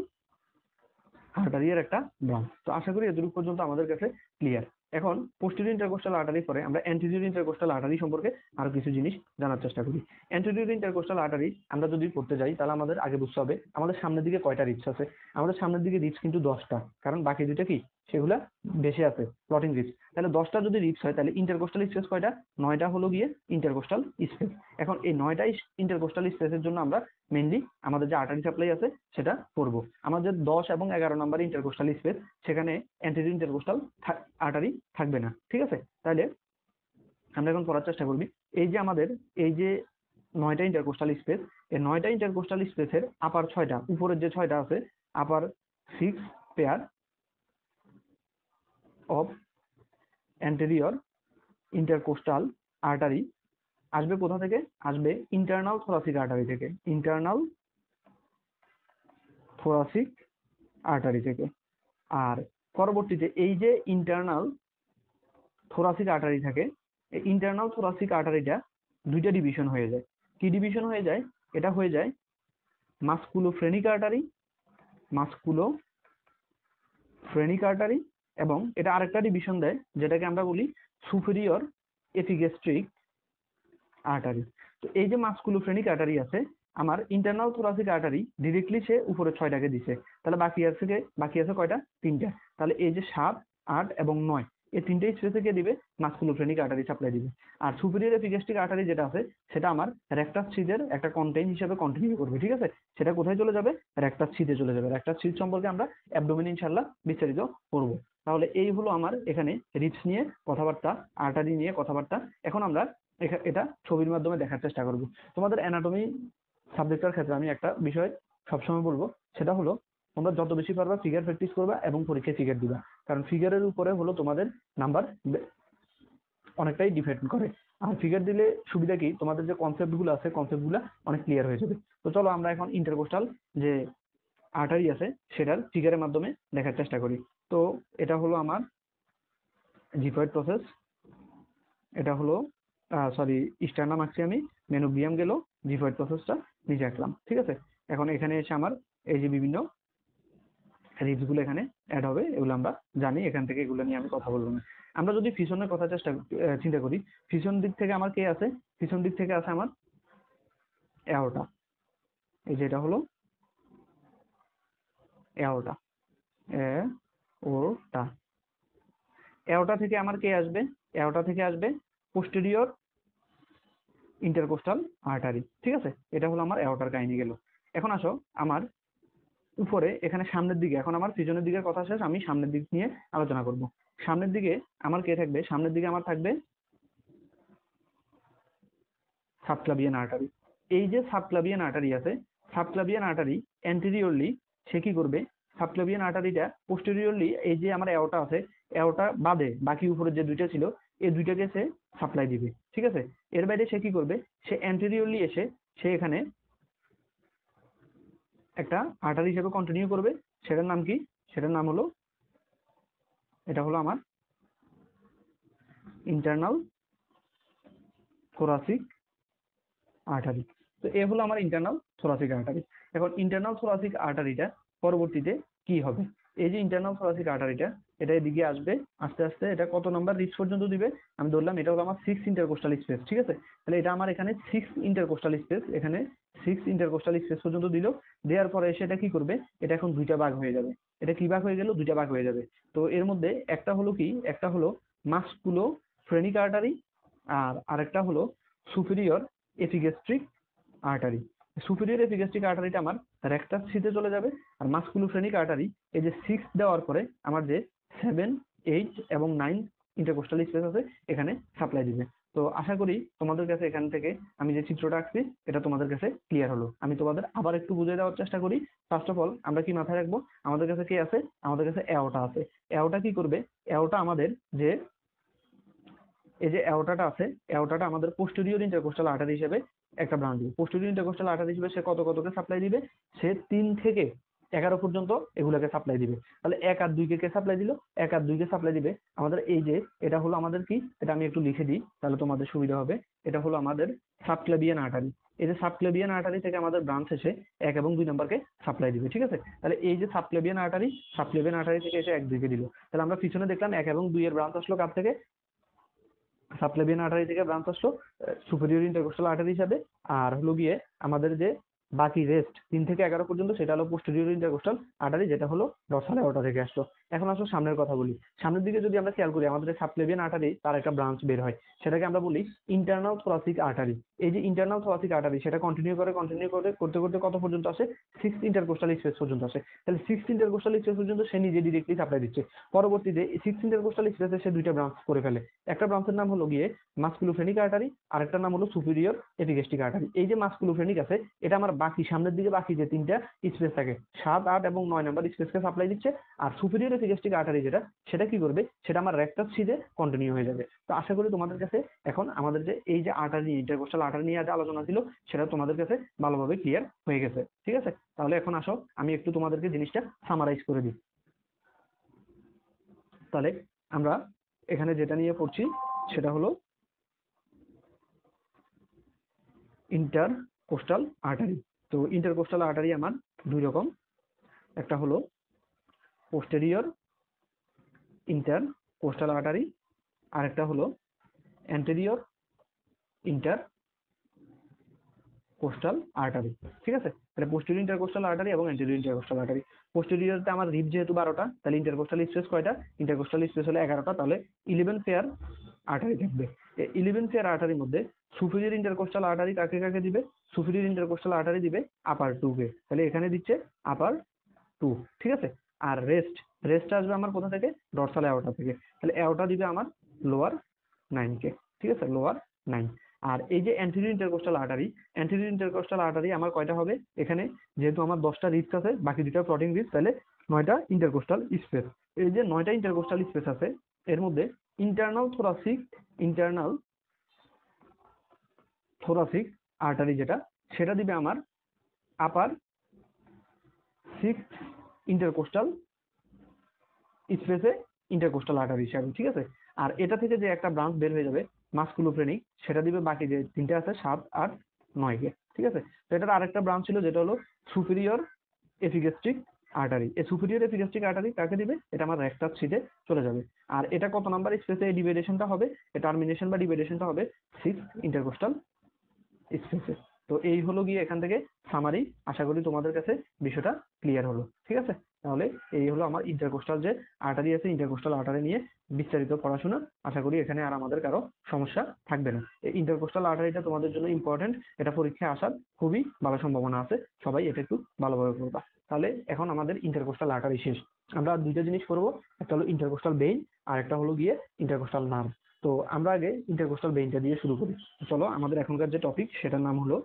[SPEAKER 1] আর্টারির একটা ব্রাঞ্চ। তো আশা করি এতটুকু পর্যন্ত আমাদের কাছে ক্লিয়ার। এখন পোস্টেরিয়র ইন্টারকোস্টাল আর্টারি পরে আমরা অ্যান্টেরিয়র ইন্টারকোস্টাল আর্টারি সম্পর্কে আরো কিছু জিনিস জানার চেষ্টা করি। অ্যান্টেরিয়র ইন্টারকোস্টাল আর্টারি আমরা যদি পড়তে যাই তাহলে আমাদের আগে বুঝতে হবে আমাদের সামনের দিকে কয়টা রিপস আছে। আমাদের সামনের দিকে রিপস কিন্তু 10টা, কারণ বাকি দুইটা কি সেগুলা বেশি আছে প্লটিং রিপস। তাহলে 10টা যদি রিপস হয় তাহলে ইন্টারকোস্টাল স্পেস কয়টা? 9টা হলো গিয়ে ইন্টারকোস্টাল স্পেস। এখন এই 9টা ইন্টারকোস্টাল স্পেসের জন্য আমরা মেইনলি আমাদের যে আর্টারি সাপ্লাই আছে সেটা করব। আমাদের 10 এবং 11 নম্বর ইন্টারকোস্টাল স্পেস, সেখানে অ্যান্টেরিয়র ইন্টারকোস্টাল আর্টারি থাকবে না। ঠিক আছে, তাহলে আমরা এখন পড়ার চেষ্টা করবি এই যে আমাদের এই যে 9টা ইন্টারকোস্টাল স্পেস, এই 9টা ইন্টারকোস্টাল স্পেসের আপার 6টা, উপরের যে 6টা আছে, আপার 6 pair of anterior intercostal artery আসবে কোথা থেকে? আসবে ইন্টারনাল থোরাসিক আর্টারি থেকে, ইন্টারনাল থোরাসিক আর্টারি থেকে। আর পরবর্তীতে এই যে ইন্টারনাল থোরাসিক আর্টারি থাকে, এই ইন্টারনাল থোরাসিক আর্টারিটা দুইটা ডিভিশন হয়ে যায়। কি ডিভিশন হয়ে যায়? এটা হয়ে যায় মাসকুলোফ্রেনিক আর্টারি, মাসকুলোফ্রেনিক আর্টারি, এবং এটা আরেকটা ডিভিশন দেয় যেটাকে আমরা বলি সুপেরিয়র এপিগ্যাস্ট্রিক আর্টারি। তো এই যে মাসকুলোফ্রেনিক আর্টারি আছে, আমার ইন্টারনাল থোরাসিক আর্টারি ডিরেক্টলি সে উপরে 6টাকে দিছে, তাহলে বাকি আছে কয়টা? 3টা। তাহলে এই যে 7, 8 এবং 9, এই 3টে স্পেসে কে দিবে? মাসকুলোফ্রেনিক আর্টারি সাপ্লাই দিবে। আর সুপিরিয়র এপিগ্যাস্ট্রিক আর্টারি যেটা আছে সেটা আমার রেক্টাস ছিদ্রের একটা কন্টেইন হিসেবে কন্টিনিউ করবে। ঠিক আছে, সেটা কোথায় চলে যাবে? রেক্টাস ছিদ্রে চলে যাবে। রেক্টাস ছিদ্র সম্পর্কে আমরা অ্যাবডোমেন ইনশাআল্লাহ বিস্তারিত করব। তাহলে এই হলো আমার এখানে রিপস নিয়ে কথাবার্তা, আর্টারি নিয়ে কথাবার্তা। এখন আমরা এটা ছবির মাধ্যমে দেখার চেষ্টা করব। তোমাদের অ্যানাটমি সাবজেক্টের ক্ষেত্রে আমি একটা বিষয় সবসময় বলবো, সেটা হলো তোমরা যত বেশি পারবা ফিগার প্র্যাকটিস করবা এবং পরীক্ষায় ফিগার দিবা, কারণ ফিগারের উপরে হলো তোমাদের নাম্বার অনেকটাই ডিপেন্ড করে। আর ফিগার দিলে সুবিধা কি, তোমাদের যে কনসেপ্ট গুলো আছে কনসেপ্ট গুলো অনেক ক্লিয়ার হয়ে যাবে। তো চলো আমরা এখন ইন্টারকোস্টাল যে আর্টারি আছে সেটার ফিগারের মাধ্যমে দেখার চেষ্টা করি। তো এটা হলো আমার জিফয়েড প্রসেস, এটা হলো সরি স্টার্নাম আঁকছি আমি, মেনোব্রিয়াম গেল, জিফয়েড প্রসেসটা নিচে আঁকলাম। ঠিক আছে, এখন এখানে এসে আমার এই যে বিভিন্ন রিপস গুলো এখানে অ্যাড হবে, এগুলো আমরা জানি, এখান থেকে এগুলো নিয়ে আমি কথা বলবো না। আমরা যদি ফিশনের কথা চিন্তা করি, ফিশন দিক থেকে আমার কে আছে? ফিশন দিক থেকে আছে আমার এওটা। এই যে এটা হলো এওটা, এওটা। এওটা থেকে আমার কে আসবে? এওটা থেকে আসবে পোস্টেরিয়র ইন্টারকোস্টাল আর্টারি। ঠিক আছে, এটা হলো আমার এওটার কাহিনী গেল। এখন আসো আমার উপরে এখানে সামনের দিকে, এখন আমার পিছনের দিকের কথা শেষ, আমি সামনের দিক নিয়ে আলোচনা করব। সামনের দিকে আমার কে থাকবে? সামনের দিকে আমার থাকবে সাবক্লাভিয়ান আর্টারি। এই যে সাবক্লাভিয়ান আর্টারি আছে, সাবক্লাভিয়ান আর্টারি অ্যান্টেরিয়রলি সে কি করবে? সাবক্লাভিয়ান আর্টারিটা পোস্টেরিয়রলি এই যে আমার এওটা আছে, এওটা বাদে বাকি উপরে যে দুইটা ছিল এই দুইটাকে সে সাপ্লাই দিবে। ঠিক আছে, এর বাইরে সে কি করবে? সে অ্যান্টেরিয়রলি এসে সে এখানে একটা আর্টারি হিসেবে কন্টিনিউ করবে। সেটার নাম কি? সেটার নাম হলো, এটা হলো আমার ইন্টারনাল থোরাসিক আর্টারি। তো এ হলো আমার ইন্টারনাল থোরাসিক আর্টারি। এখন ইন্টারনাল থোরাসিক আর্টারিটা পরবর্তীতে কি হবে? এই যে ইন্টারনাল থোরাসিক আর্টারিটা এটা এদিকে আসবে, আস্তে আস্তে এটা কত নাম্বার রিপস পর্যন্ত দিবে? আমি ধরলাম এটা হলো আমার 6 ইন্টারকোস্টাল স্পেস। ঠিক আছে, তাহলে এটা আমার এখানে 6 ইন্টারকোস্টাল স্পেস, এখানে 6 ইন্টারকোস্টাল স্পেস পর্যন্ত দিল। দেওয়ার পরে এসে এটা কি করবে? এটা এখন দুইটা ভাগ হয়ে যাবে। এটা কি ভাগ হয়ে গেল? দুইটা ভাগ হয়ে যাবে। তো এর মধ্যে একটা হলো কি, একটা হলো মাসকুলো ফ্রেনিক আর্টারি, আর আরেকটা হলো superior epigastric artery. Superior epigastric আর্টারিটা আমার রেক্টাস ছিদ্রে চলে যাবে, আর মাসকুলোফ্রেনিক আর্টারি এই যে 6 দেওয়ার পরে আমার যে 7, 8 এবং 9 ইন্টারকোস্টাল স্পেস আছে এখানে সাপ্লাই দিবে। তো আশা করি তোমাদের কাছে এখান থেকে আমি যে চিত্রটা আঁকছি এটা তোমাদের কাছে ক্লিয়ার হলো। আমি তোমাদের আবার একটু বুঝিয়ে দেওয়ার চেষ্টা করি। ফার্স্ট অফ অল আমরা কি মাথায় রাখবো, আমাদের কাছে কি আছে, আমাদের কাছে এওটা আছে। এওটা কি করবে, এওটা আমাদের যে এই যে এওটাটা আছে, এওটাটা আমাদের পোস্টেরিয়র ইন্টারকোস্টাল আর্টারি হিসেবে একটা ব্রাঞ্চ দিবে। পোস্টেরিয়র ইন্টারকোস্টাল আর্টারি হিসেবে সে কতকে সাপ্লাই দিবে, সে 3 থেকে 11 পর্যন্ত এগুলাকে সাপ্লাই দিবে। তাহলে 1 আর 2 কে সাপ্লাই দিল, 1 আর 2 কে সাপ্লাই দিবে আমাদের এই যে, এটা হলো আমাদের কি, এটা আমি একটু লিখে দিই তাহলে তোমাদের সুবিধা হবে। এটা হলো আমাদের সাবক্লেভিয়ান আর্টারি। এই যে সাবক্লেভিয়ান আর্টারি থেকে আমাদের ব্রাঞ্চ এসে 1 এবং 2 নাম্বারকে সাপ্লাই দিবে, ঠিক আছে। তাহলে এই যে সাবক্লেভিয়ান আর্টারি, সাবক্লেভিয়ান আর্টারি থেকে এসে 1 2 কে দিল। তাহলে আমরা পিছনে দেখলাম 1 এবং 2 এর ব্রাঞ্চ আসলো কার থেকে, সাবক্লেভিয়ান আর্টারি থেকে ব্রাঞ্চ আসলো সুপেরিয়র ইন্টারকোস্টাল আর্টারি হিসাবে। আর হলো গিয়ে আমাদের যে বাকি রেস্ট 3 থেকে 11 পর্যন্ত সেটা হলো পোস্টেরিয়র ইন্টারকোস্টাল আর্টারি, যেটা হলো ডরসাল অ্যাওর্টা থেকে আসলো। এখন আসো সামনের কথা বলি। সামনের দিকে যদি আমরা খেয়াল করি, আমাদের সাবক্লেভিয়ান আর্টারি তার একটা ব্রাঞ্চ বের হয়, সেটাকে আমরা বলি ইন্টারনাল থোরাসিক আর্টারি। এই যে ইন্টারনাল থোরাসিক আর্টারি সেটা কন্টিনিউ করে করতে করতে কত পর্যন্ত আসে, 6th ইন্টারকোস্টাল স্পেস পর্যন্ত আসে। তাহলে 6th ইন্টারকোস্টাল স্পেস পর্যন্ত সে নিজে ডিরেক্টলি সাপ্লাই দিচ্ছে। পরবর্তীতে 6th ইন্টারকোস্টাল স্পেসে সে 2টা ব্রাঞ্চ করে ফেলে। একটা ব্রাঞ্চের নাম হলো গিয়ে মাসকুলোফ্রেনিক আর্টারি, আরেকটার নাম হলো সুপিরিয়র এপিগ্যাস্ট্রিক আর্টারি। এই যে মাসকুলোফ্রেনিক আছে, এটা আমার বাকি সামনের দিকে বাকি যে 3টা স্পেস থাকে 7 8 এবং 9 নাম্বার স্পেসকে সাপ্লাই দিচ্ছে। আর সুপিরিয়র এপিগ্যাস্ট্রিক আর্টারি যেটা, সেটা কি করবে, সেটা আমার রেক্টাস সিদে কন্টিনিউ হয়ে যাবে। তো আশা করি তোমাদের কাছে এখন আমাদের যে এই যে আর্টারি, ইন্টারকোস্টাল আর্টারি নিয়ে যে আলোচনা ছিল সেটা তোমাদের কাছে ভালোভাবে ক্লিয়ার হয়ে গেছে, ঠিক আছে। তাহলে এখন আসো আমি একটু তোমাদেরকে জিনিসটা সামারাইজ করে দিই। তাহলে আমরা এখানে যেটা নিয়ে পড়ছি সেটা হলো ইন্টারকোস্টাল আর্টারি। তো ইন্টারকোস্টাল আর্টারি আমার 2 রকম, একটা হলো পোস্টেরিয়র ইন্টারকোস্টাল আর্টারি, আর একটা হলো অ্যান্টেরিয়র ইন্টারকোস্টাল আর্টারি, ঠিক আছে। তাহলে পোস্টেরিয়র ইন্টারকোস্টাল আর্টারি এবং অ্যান্টেরিয়র ইন্টারকোস্টাল আর্টারি। পোস্টেরিয়রতে আমার রিব যেহেতু 12টা, তাহলে ইন্টারকোস্টাল স্পেস কয়টা, ইন্টারকোস্টাল স্পেস হলো 11টা, তাহলে 11 পেয়ার আর্টারি থাকবে। এই 11 পেয়ার আর্টারির মধ্যে সুপিরিয়র ইন্টারকোস্টাল আর্টারি কাকে কাকে দিবে, সুপিরিয়র ইন্টারকোস্টাল আর্টারি দিবে আপার 2 কে, তাহলে এখানে দিচ্ছে আপার 2, ঠিক আছে। আর রেস্ট আসবে আমার কোথা থেকে, ডরসাল অ্যাওর্টা থেকে, তাহলে অ্যাওর্টা দিবে আমার লোয়ার 9 কে, ঠিক আছে, লোয়ার 9। আর এই যে anterior intercostal artery, anterior intercostal artery আমার কয়টা হবে, এখানে যেহেতু আমার 10টা রিবস আছে, বাকি 2টা প্লটিং রিবস, তাহলে 9টা ইন্টারকোস্টাল স্পেস। এই যে 9টা ইন্টারকোস্টাল স্পেস আছে, এর মধ্যে ইন্টারনাল থোরাসিক আর্টারি যেটা, সেটা দিবে আমার আপার 6 ইন্টারকোস্টাল স্পেসে ইন্টারকোস্টাল আর্টারি হিসাবে, ঠিক আছে। আর এটা থেকে যে একটা ব্রাঞ্চ বের হয়ে যাবে মাসকুলোফ্রেনিক, সেটা দিবে বাকি যে 3টে আছে 7 8 9 কে, ঠিক আছে। তো এটার আরেকটা ব্রাঞ্চ ছিল যেটা হলো সুপিরিয়র এপিগ্যাস্ট্রিক আর্টারি। এই সুপিরিয়র এপিগ্যাস্ট্রিক আর্টারি কাকে দিবে, এটা আমার রেক্টাস সিটে চলে যাবে। আর এটা কত নাম্বার স্পেসে ডিভাইডেশনটা হবে, টার্মিনেশন বা ডিভাইডেশনটা হবে 6th ইন্টারকোস্টাল স্পেসে। তো এই হলো গিয়ে এখান থেকে সামারি। আশা করি তোমাদের কাছে বিষয়টা ক্লিয়ার হলো, ঠিক আছে। তাহলে এই হলো আমার ইন্টারকোস্টাল যে আর্টারি আছে, ইন্টারকোস্টাল আর্টারি নিয়ে বিস্তারিত পড়াশোনা। আশা করি এখানে আর আমাদের কারো সমস্যা থাকবে না। এই ইন্টারকোস্টাল আর্টারিটা তোমাদের জন্য ইম্পর্টেন্ট, এটা পরীক্ষায় আসার খুবই ভালো সম্ভাবনা আছে, সবাই এটা একটু ভালোভাবে পড়বা। তাহলে এখন আমাদের ইন্টারকোস্টাল আর্টারি শেষ। আমরা 2টা জিনিস করবো, একটা হলো ইন্টারকোস্টাল ভেইন আর একটা হলো গিয়ে ইন্টারকোস্টাল নার্ভ। তো আমরা আগে ইন্টারকোস্টাল ভেইনটা দিয়ে শুরু করি। চলো, আমাদের এখনকার যে টপিক সেটার নাম হলো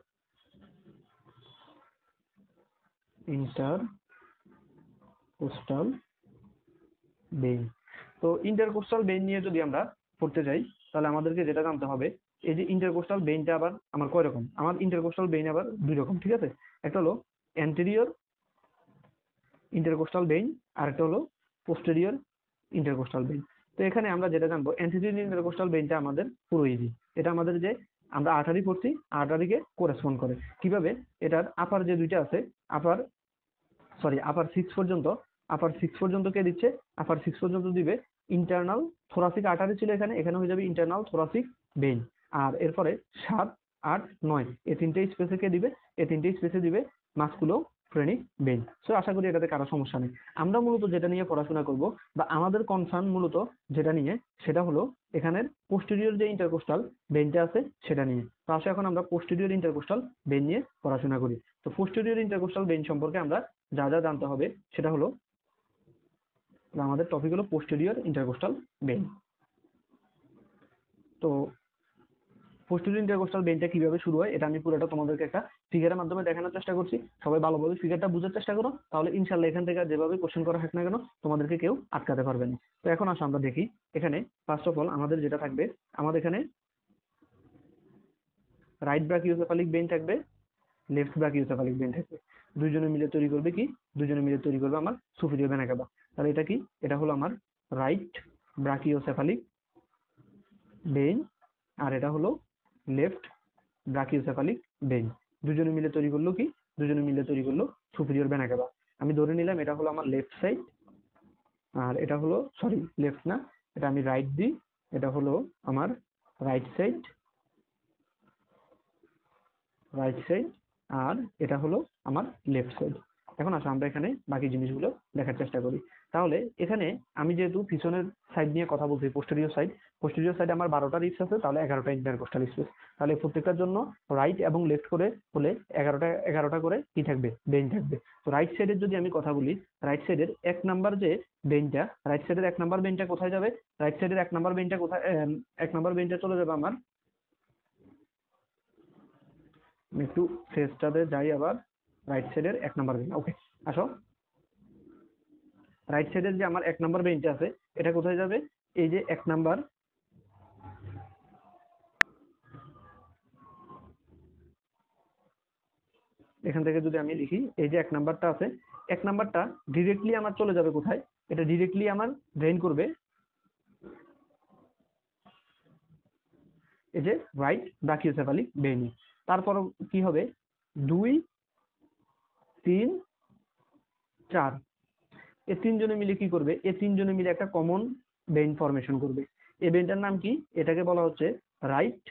[SPEAKER 1] ইন্টারকোস্টাল ভেইন। তো ইন্টারকোস্টাল ভেইন নিয়ে যদি আমরা পড়তে যাই, তাহলে আমাদেরকে যেটা জানতে হবে, এই যে ইন্টারকোস্টাল ভেইনটা আবার আমার কয় রকম, আমার ইন্টারকোস্টাল ভেইন আবার 2 রকম, ঠিক আছে। একটা হলো অ্যান্টেরিয়র ইন্টারকোস্টাল ভেইন, আর একটা হলো পোস্টেরিয়র ইন্টারকোস্টাল ভেইন। তো এখানে আমরা যেটা জানবো, অ্যান্টেরিয়র ইন্টারকোস্টাল ভেইনটা আমাদের পুরো ইজি। এটা আমাদের যে আমরা আর্টারি পড়ছি, আর্টারিকে করেসপন্ড করে। কিভাবে, এটার আপার যে 2টা আছে, আপার 6 পর্যন্ত কে দিচ্ছে, আপার 6 পর্যন্ত দিবে ইন্টারনাল থোরাসিক আর্টারি ছিল এখানে, এখানে হয়ে যাবে ইন্টারনাল থোরাসিক ভেইন। আর এরপরে 7 8 9 এই 3টে স্পেসে কে দিবে, এই 3টে স্পেসে দিবে মাসকুলো ফ্রেনিক ভেইন। সো আশা করি এটাতে কারো সমস্যা নেই। আমরা মূলত যেটা নিয়ে পড়াশোনা করব বা আমাদের কনসার্ন মূলত যেটা নিয়ে, সেটা হলো এখানের পোস্টেরিয়র যে ইন্টারকোস্টাল ভেইনটা আছে সেটা নিয়ে। তো আসলে এখন আমরা পোস্টেরিয়র ইন্টারকোস্টাল ভেইন নিয়ে পড়াশোনা করি। তো পোস্টেরিয়র ইন্টারকোস্টাল ভেইন সম্পর্কে আমরা যা যা জানতে হবে সেটা হলো, আমাদের টপিক হলো পোস্টেরিয়র ইন্টারকোস্টাল ভেইন। তো পোস্টেরিয়র ইন্টারকোস্টাল বেইনটা কিভাবে শুরু হয় এটা আমি পুরোটা তোমাদেরকে একটা ফিগারের মাধ্যমে দেখানোর চেষ্টা করছি। সবাই ভালোভাবে ফিগারটা বোঝার চেষ্টা করো, তাহলে ইনশাল্লাহ এখান থেকে যেভাবে কোশ্চেন করা হোক না কেন তোমাদেরকে কেউ আটকাতে পারবে না। তো এখন আসো আমরা দেখি এখানে ফার্স্ট অফ অল আমাদের যেটা থাকবে, আমাদের এখানে রাইট ব্রাকিওসেফালিক বেইন থাকবে, লেফট ব্রাকিওসেফালিক বেইন থাকবে। দুইজনে মিলে তৈরি করবে কি, দুইজনে মিলে তৈরি করবে আমার সুপিরিয়র ভেনা কাভা। তাহলে এটা কি, এটা হলো আমার রাইট ব্রাকিওসেফালিক বেইন, আর এটা হলো লেফট ব্রাকিওসেফালিক বেইন। দুজনে মিলে তৈরি করলো কি, দুজনে মিলে তৈরি করলো সুপিরিয়র ভেনা কাভা। আমি ধরে নিলাম এটা হলো আমার লেফট সাইড, আর এটা হলো, সরি লেফট না, এটা আমি রাইট দিই, এটা হলো আমার রাইট সাইড, রাইট সাইড, আর এটা হলো আমার লেফট সাইড। এখন আসো আমরা এখানে বাকি জিনিসগুলো দেখার চেষ্টা করি। তাহলে এখানে আমি যেহেতু পিছনের সাইড নিয়ে কথা বলছি, পোস্টেরিয়র সাইড, পোস্টেরিয়র সাইডে আমার 12টা রিবস আছে, তাহলে 11টা ইন্টারকোস্টাল স্পেস। তাহলে প্রত্যেকটার জন্য রাইট এবং লেফট করে হলে 11টা করে কি থাকবে, বেইন থাকবে। তো রাইট সাইডের যদি আমি কথা বলি, রাইট সাইডের 1 নাম্বার যে বেইনটা, রাইট সাইডের 1 নাম্বার বেইনটা কোথায় যাবে, রাইট সাইডের 1 নাম্বার বেইনটা কোথায়, 1 নাম্বার বেইনটা চলে যাবে আমার, আমি একটু ফেসটাতে যাই আবার, রাইট সাইডের 1 নাম্বার বেইন। ওকে, আসো রাইট সাইডের যে আমার 1 নাম্বার বেইনটা আছে, এটা কোথায় যাবে, এই যে 1 নাম্বার, এখান থেকে যদি আমি লিখি, এই যে 1 নাম্বারটা আছে, 1 নাম্বারটা ডিরেক্টলি আমার চলে যাবে কোথায়, এটা ডিরেক্টলি আমার ড্রেন করবে এই যে রাইট ব্রাকিওসেফালিক বেইনে। তারপর কি হবে, 2, 3, 4, এই তিনজনে মিলে কি করবে, এই তিনজনে মিলে একটা কমন বেইন ফরমেশন করবে। এই বেইনটার নাম কি, এটাকে বলা হচ্ছে রাইট,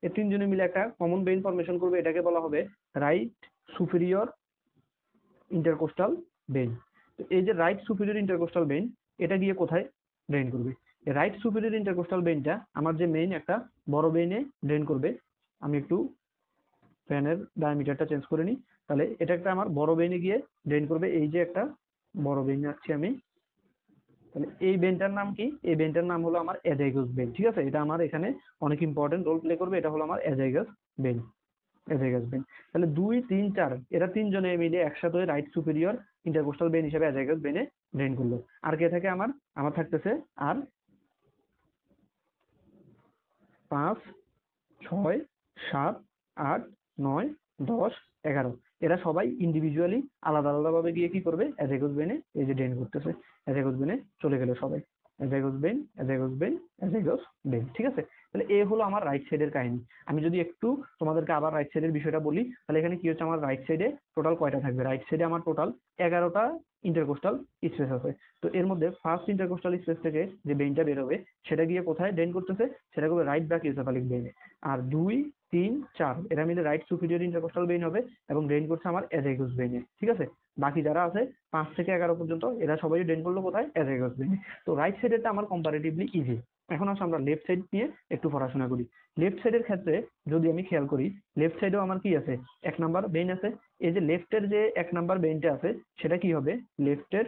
[SPEAKER 1] এই তিনজনে মিলে একটা কমন বেইন ফরমেশন করবে, এটাকে বলা হবে রাইট সুপিরিয়র ইন্টারকোস্টাল বেইন। তো এই যে রাইট সুপিরিয়র ইন্টারকোস্টাল বেইন, এটা গিয়ে কোথায় ড্রেন করবে, রাইট সুপিরিয়র ইন্টারকোস্টাল বেইনটা আমার যে মেইন একটা বড় বেইনে ড্রেন করবে। আমি একটু ফ্যানের ডায়ামিটারটা চেঞ্জ করে নিই, তাহলে এটা একটা আমার বড় বেইনে গিয়ে ড্রেন করবে, এই যে একটা বড় বেইন আছি আমি। তাহলে এই বেইনটার নাম কি, এই বেইনটার নাম হলো আমার এজাইগাস বেইন। ঠিক আছে, এটা আমার এখানে অনেক ইম্পর্টেন্ট রোল প্লে করবে, এটা হলো আমার এজাইগাস বেইন, এজাইগাস বেইন। তাহলে 2, 3, 4 এরা তিনজনে মিলে একসাথে রাইট সুপিরিয়র ইন্টারকোস্টাল বেইন হিসেবে এজাইগাস বেইনে ড্রেন করলো। আর কে থাকে আমার, আমার থাকতেছে আর 5, 6, 7, 8, 9, 10, 11, এরা সবাই ইন্ডিভিজুয়ালি আলাদা আলাদা ভাবে গিয়ে কি করবে, এজাইগাস বেইনে এই যে ড্রেন করতেছে, এজাইগাস বেইনে চলে গেল সবাই, এজাইগাস বেইন, এজাইগাস বেইন, এজাইগাস বেইন। ঠিক আছে, তাহলে এ হলো আমার রাইট সাইডের কাহিনী। আমি যদি একটু তোমাদেরকে আবার রাইট সাইডের বিষয়টা বলি, তাহলে এখানে কি হচ্ছে, আমার রাইট সাইডে টোটাল কয়টা থাকবে, রাইট সাইডে আমার টোটাল 11টা ইন্টারকোস্টাল স্পেস আছে। তো এর মধ্যে ফার্স্ট ইন্টারকোস্টাল স্পেস থেকে যে বেইনটা বের হবে, সেটা গিয়ে কোথায় ড্রেন করতেছে, সেটা করবে রাইট ব্রাকিওসেফালিক বেইনে। আর 2, 3, 4 এরা মিলে রাইট সুপিরিয়র ইন্টারকোস্টাল বেইন হবে এবং ড্রেন করছে আমার এজাইগাস বেইনে। ঠিক আছে, বাকি যারা আছে 5 থেকে 11 পর্যন্ত এরা সবাই ড্রেন করলো কোথায়, এজাইগাস বেইনে। তো রাইট সাইডেরটা আমার কম্পারেটিভলি ইজি। এখন আসলে আমরা লেফট সাইড নিয়ে একটু পড়াশোনা করি। লেফট সাইডের ক্ষেত্রে যদি আমি খেয়াল করি, লেফট সাইডেও আমার কি আছে, 1 নাম্বার বেইন আছে। এই যে লেফটের যে 1 নাম্বার বেইনটা আছে, সেটা কি হবে, লেফটের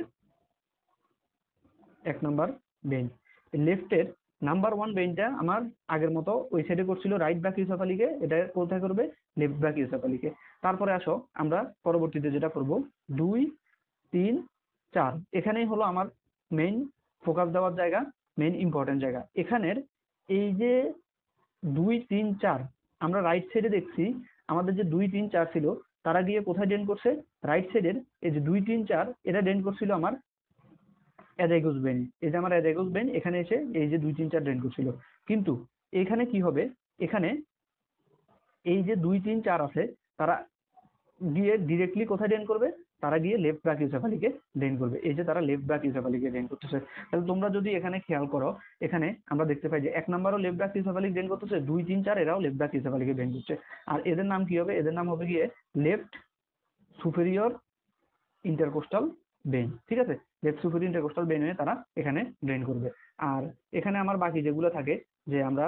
[SPEAKER 1] 1 নাম্বার বেইন। লেফটের নাম্বার 1 বেইনটা আমার আগের মতো ওই সাইডে করছিল রাইট ব্রাকিওসেফালিকে, এটা কোথায় করবে, লেফট ব্রাকিওসেফালিকে। তারপরে আসো আমরা পরবর্তীতে যেটা করব, 2, 3, 4 এখানেই হলো আমার মেইন ফোকাস দেওয়ার জায়গা, মেইন ইম্পর্টেন্ট জায়গা। এখানের এই যে 2, 3, 4 আমরা রাইট সাইডে দেখছি, আমাদের যে 2, 3, 4 ছিল, তারা গিয়ে কোথায় ড্রেন করছে, রাইট সাইডের এই যে 2, 3, 4 এটা ড্রেন করছিল আমার এজাইগাস বেইন। এই যে আমার এজাইগাস বেইন এখানে এসে এই যে 2, 3, 4 ড্রেন করছিল। কিন্তু এখানে কি হবে, এখানে এই যে 2, 3, 4 আছে, তারা গিয়ে ডিরেক্টলি কোথায় ড্রেন করবে, তারা গিয়ে লেফট ব্রাকিওসেফালিকে ড্রেন করবে। এই যে তারা লেফট ব্রাকিওসেফালিকে ড্রেন করতেছে। তাহলে তোমরা যদি এখানে খেয়াল করো, এখানে আমরা দেখতে পাই যে 1 নাম্বারও লেফট ব্রাকিওসেফালিক ড্রেন করতেছে, 2, 3, 4 এরাও লেফট ব্রাকিওসেফালিকে ড্রেন করছে। আর এদের নাম কি হবে, এদের নাম হবে গিয়ে লেফট সুপেরিয়র ইন্টারকোস্টাল বেইন। ঠিক আছে, লেফট সুপেরিয়র ইন্টারকোস্টাল বেইন হয়ে তারা এখানে ড্রেন করবে। আর এখানে আমার বাকি যেগুলো থাকে, যে আমরা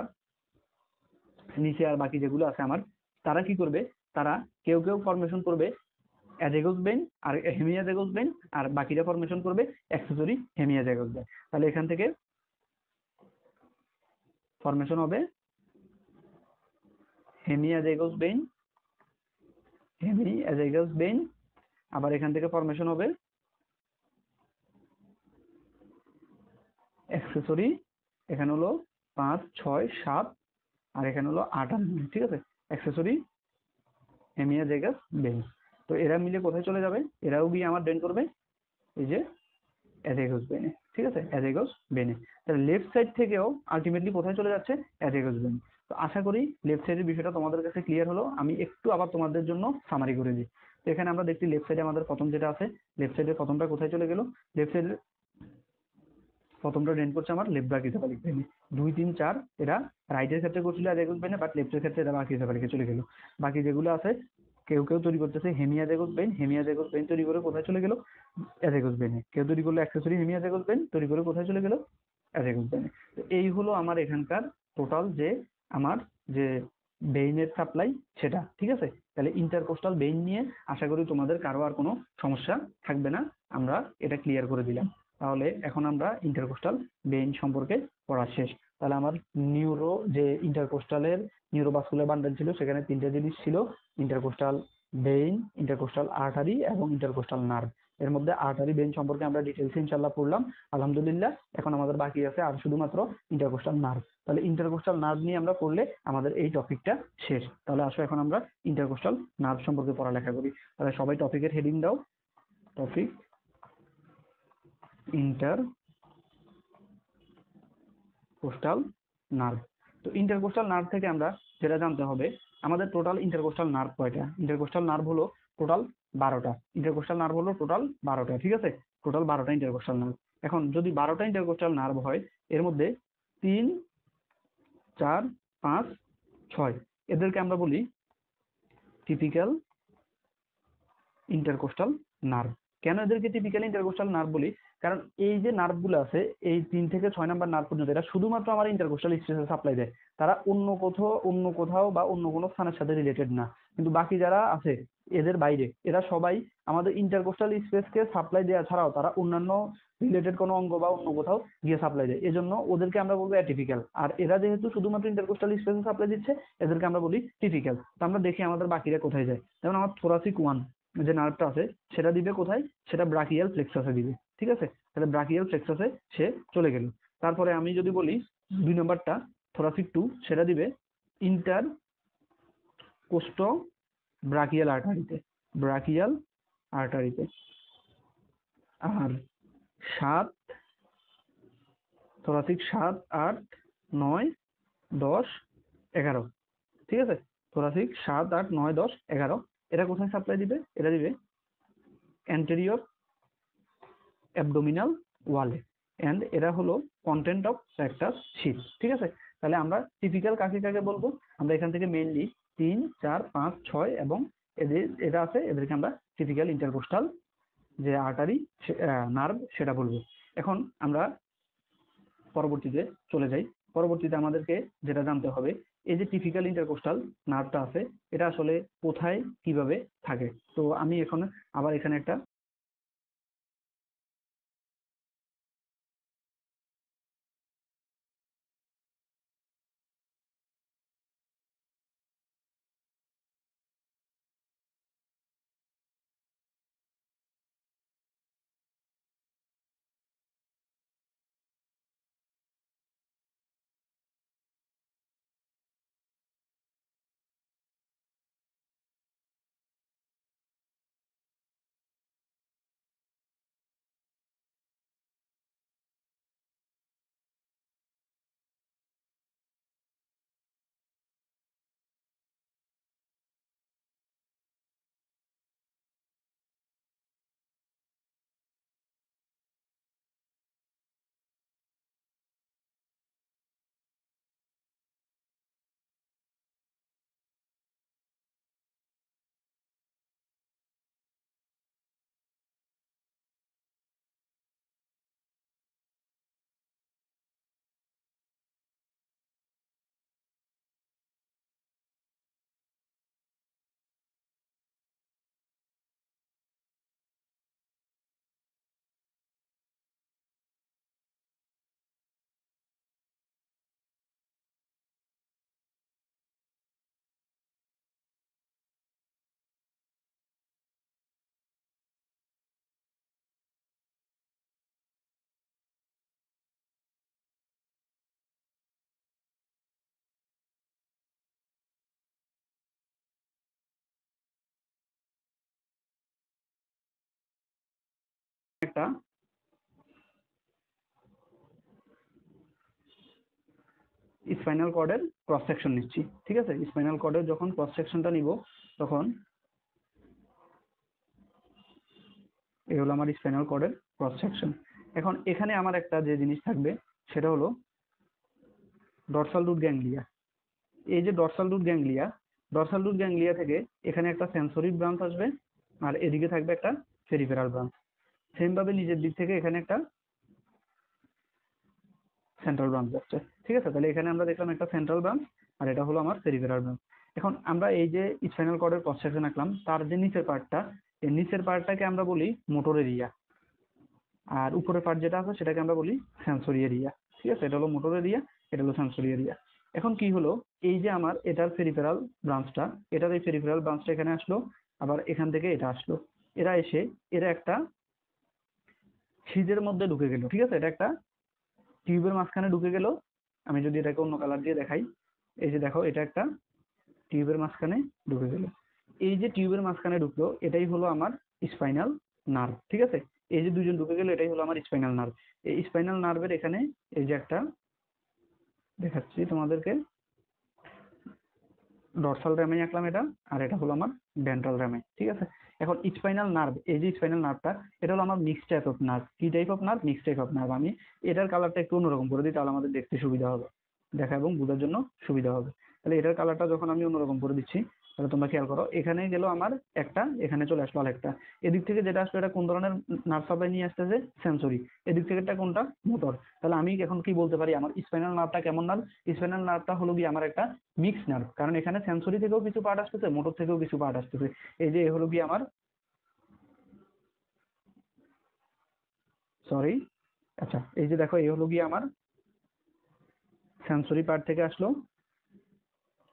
[SPEAKER 1] নিচে আর বাকি যেগুলো আছে আমার, তারা কি করবে, তারা কেউ কেউ ফরমেশন করবে অ্যাজাইগোস বেইন আর হেমিয়াজাইগোস বেইন, আর বাকিটা ফর্মেশন করবে অ্যাক্সেসরি হেমিয়াজাইগোস বেইন। তাহলে এখান থেকে ফর্মেশন হবে হেমিয়াজাইগোস বেইন, হেমিয়াজাইগোস বেইন, আবার এখান থেকে ফর্মেশন হবে অ্যাক্সেসরি, এখানে হলো 5 6 7 আর এখানে হলো 8 আর 9, ঠিক আছে, অ্যাক্সেসরি হেমিয়াজাইগাস বেইন। তো এরা মিলে কোথায় চলে যাবে, এরাও গিয়ে আমার ড্রেন করবে এই যে অ্যাজাইগাস বেইনে, ঠিক আছে, অ্যাজাইগাস বেইনে। তাহলে লেফট সাইড থেকেও আলটিমেটলি কোথায় চলে যাচ্ছে, অ্যাজাইগাস বেইন। তো আশা করি লেফট সাইডের বিষয়টা তোমাদের কাছে ক্লিয়ার হলো। আমি একটু আবার তোমাদের জন্য সামারি করে দিই। তো এখানে আমরা দেখছি লেফট সাইডে আমাদের প্রথম যেটা আছে, লেফট সাইডের প্রথমটা কোথায় চলে গেল, লেফট সাইডের প্রথমটা ড্রেন করছে আমার লেফট ব্রাকিওসেফালিক ভেনে, 2 3 4 এরা রাইটের ক্ষেত্রে করছিল অ্যাজাইগাস ভেনে, বাট লেফটের ক্ষেত্রে এরা ব্রাকিওসেফালিকে চলে গেল। বাকি যেগুলো আছে কেউ কেউ তৈরি করতেছে হেমিয়াজাইগাস ভেন, হেমিয়াজাইগাস ভেন তৈরি করে কোথায় চলে গেল, অ্যাজাইগাস ভেনে। কেউ তৈরি করলো অ্যাক্সেসরি হেমিয়াজাইগাস ভেন, তৈরি করে কোথায় চলে গেল, অ্যাজাইগাস ভেনে। তো এই হলো আমার এখানকার টোটাল যে আমার যে বেইনের সাপ্লাই সেটা, ঠিক আছে। তাহলে ইন্টারকোস্টাল বেইন নিয়ে আশা করি তোমাদের কারো আর কোনো সমস্যা থাকবে না, আমরা এটা ক্লিয়ার করে দিলাম। তাহলে এখন আমরা ইন্টারকোস্টাল বেইন সম্পর্কে পড়া শেষ। তাহলে আমার নিউরো যে ইন্টারকোস্টালের নিউরোভাস্কুলার বান্ডেল ছিল, সেখানে 3টে জিনিস ছিল, ইন্টারকোস্টাল বেইন, ইন্টারকোস্টাল আর্টারি এবং ইন্টারকোস্টাল নার্ভ। এর মধ্যে আর্টারি বেইন সম্পর্কে আমরা ডিটেলসে ইনশাল্লাহ পড়লাম আলহামদুলিল্লাহ। এখন আমাদের বাকি আছে আর শুধুমাত্র ইন্টারকোস্টাল নার্ভ। তাহলে ইন্টারকোস্টাল নার্ভ নিয়ে আমরা পড়লে আমাদের এই টপিকটা শেষ। তাহলে আসো এখন আমরা ইন্টারকোস্টাল নার্ভ সম্পর্কে পড়ালেখা করি। তাহলে সবাই টপিকের হেডিং দাও, টপিক ইন্টারকোস্টাল নার্ভ। তো ইন্টারকোস্টাল নার্ভ থেকে আমরা যেটা জানতে হবে, আমাদের টোটাল ইন্টারকোস্টাল নার্ভ কয়টা, ইন্টারকোস্টাল নার্ভ হলো টোটাল 12টা, ইন্টারকোস্টাল নার্ভ হলো টোটাল 12টা, ঠিক আছে, টোটাল 12টা ইন্টারকোস্টাল নার্ভ। এখন যদি 12টা ইন্টারকোস্টাল নার্ভ হয়, এর মধ্যে 3 4 5 6 এদেরকে আমরা বলি টিপিক্যাল ইন্টারকোস্টাল নার্ভ। কেন এদেরকে টিপিক্যাল ইন্টারকোস্টাল নার্ভ বলি, কারণ এই যে নার্ভগুলো আছে এই 3 থেকে 6 নাম্বার নার্ভ পর্যন্ত এরা শুধুমাত্র আমার ইন্টারকোস্টাল স্পেসে সাপ্লাই দেয়, তারা অন্য কোথাও বা অন্য কোনো স্থানের সাথে রিলেটেড না। কিন্তু বাকি যারা আছে এদের বাইরে, এরা সবাই আমাদের ইন্টারকোস্টাল স্পেসকে সাপ্লাই দেওয়া ছাড়াও তারা অন্যান্য রিলেটেড কোনো অঙ্গ বা অন্য কোথাও গিয়ে সাপ্লাই দেয়, এজন্য ওদেরকে আমরা বলবো অ্যাটিপিক্যাল। আর এরা যেহেতু শুধুমাত্র ইন্টারকোস্টাল স্পেসে সাপ্লাই দিচ্ছে, এদেরকে আমরা বলি টিপিক্যাল। তো আমরা দেখি আমাদের বাকিরা কোথায় যায়। যেমন আমার থোরাসিক 1 যে নার্ভটা আছে সেটা দিবে কোথায়, সেটা ব্রাকিয়াল প্লেক্সাসে দিবে, ঠিক আছে। তাহলে ব্রাকিয়াল প্লেক্সাসে সে চলে গেল। তারপরে আমি যদি বলি 2 নম্বরটা থোরাসিক 2, সেটা দিবে ইন্টার কোস্টো ব্রাকিয়াল আর্টারিতে, ব্রাকিয়াল আর্টারিতে। আর 7 থোরাসিক 7 8 9 10 11, ঠিক আছে, থোরাসিক 7 8 9 10 11 এরা কোথায় সাপ্লাই দিবে, এরা দিবে অ্যান্টেরিয়র অ্যাবডোমিনাল ওয়ালে, এন্ড এরা হলো কন্টেন্ট অফ ফ্র্যাক্টাস শীট, ঠিক আছে। তাহলে আমরা টিপিক্যাল কাকে কাকে বলবো, আমরা এখান থেকে মেইনলি 3 4 5 6 এবং এরা আছে, এদেরকে আমরা টিপিক্যাল ইন্টারকোস্টাল যে আর্টারি নার্ভ সেটা বলবো। এখন আমরা পরবর্তীতে চলে যাই। পরবর্তীতে আমাদেরকে যেটা জানতে হবে, এই যে টিপিক্যাল ইন্টারকোস্টাল নার্ভটা আছে এটা আসলে কোথায় কিভাবে থাকে। তো আমি এখন আবার এখানে একটা একটা স্পাইনাল কর্ডের ক্রস সেকশন নিচ্ছি, ঠিক আছে। স্পাইনাল কর্ডের যখন ক্রস সেকশনটা নিব তখন এই হলো আমার স্পাইনাল কর্ডের ক্রস সেকশন। এখন এখানে আমার একটা যে জিনিস থাকবে সেটা হলো ডরসাল রুট গ্যাংলিয়া। এই যে ডরসাল রুট গ্যাংলিয়া থেকে এখানে একটা সেন্সরি ব্রাঞ্চ আসবে, আর এদিকে থাকবে একটা পেরিফেরাল ব্রাঞ্চ। সেম ভাবে নিচের দিক থেকে এখানে একটা সেন্ট্রাল ব্রাঞ্চ যাচ্ছে, ঠিক আছে। তাহলে এখানে আমরা দেখলাম একটা সেন্ট্রাল ব্রাঞ্চ, আর এটা হলো আমার পেরিফেরাল ব্রাঞ্চ। এখন আমরা এই যে স্পাইনাল কর্ডের ক্রস সেকশন আঁকলাম, তার যে নিচের পার্টটা, এই নিচের পার্টটাকে আমরা বলি মোটর এরিয়া, আর উপরের পার্ট যেটা আছে সেটাকে আমরা বলি সেন্সরি এরিয়া, ঠিক আছে। এটা হলো মোটর এরিয়া, এটা হলো সেন্সরি এরিয়া। এখন কি হলো, এই যে আমার এটার পেরিফেরাল ব্রাঞ্চটা, এটার এই পেরিফেরাল ব্রাঞ্চটা এখানে আসলো, আবার এখান থেকে এটা আসলো, এরা এসে এরা একটা সিজের মধ্যে ঢুকে গেল, ঠিক আছে। এটা একটা টিউবের মাঝখানে ঢুকে গেল। আমি যদি এটাকে অন্য কালার দিয়ে দেখাই, এই যে দেখো এটা একটা টিউবের মাঝখানে ঢুকে গেল। এই যে টিউবের মাঝখানে ঢুকলো এটাই হলো আমার স্পাইনাল নার্ভ, ঠিক আছে। এই যে দুজন ঢুকে গেল এটাই হলো আমার স্পাইনাল নার্ভ। এই স্পাইনাল নার্ভের এখানে এই যে একটা দেখাচ্ছি তোমাদেরকে, ডরসাল র্যামাই আঁকলাম এটা, আর এটা হলো আমার ভেন্ট্রাল র্যামাই, ঠিক আছে। এখন স্পাইনাল নার্ভ, এই যে স্পাইনাল নার্ভটা, এটা হলো আমার মিক্সড টাইপ অফ নার্ভ। কি type of nerve? Mixed type of nerve. আমি এটার কালারটা একটু অন্যরকম করে দিই, তাহলে আমাদের দেখতে সুবিধা হবে, দেখা এবং বোঝার জন্য সুবিধা হবে। তাহলে এটার কালারটা যখন আমি অন্যরকম করে দিচ্ছি, তাহলে তোমরা খেয়াল করো, এখানে গেল আমার একটা, এখানে চলে আসলো আরেকটা। এদিক থেকে যেটা আসলো এটা কোন ধরনের নার্ভ সাপ্লাই নিয়ে আসতেছে? সেন্সরি। এদিক থেকে এটা কোনটা? মোটর। তাহলে আমি এখন কি বলতে পারি, আমার স্পাইনাল নার্ভটা কেমন নার্ভ? স্পাইনাল নার্ভটা হলো কি আমার একটা মিক্স নার্ভ, কারণ এখানে সেন্সরি থেকেও কিছু পার্ট আসতেছে, মোটর থেকেও কিছু পার্ট আসতেছে। এই যে এ হলো কি আমার, সরি, আচ্ছা, এই যে দেখো এই হলো গিয়ে আমার সেন্সরি পার্ট থেকে আসলো,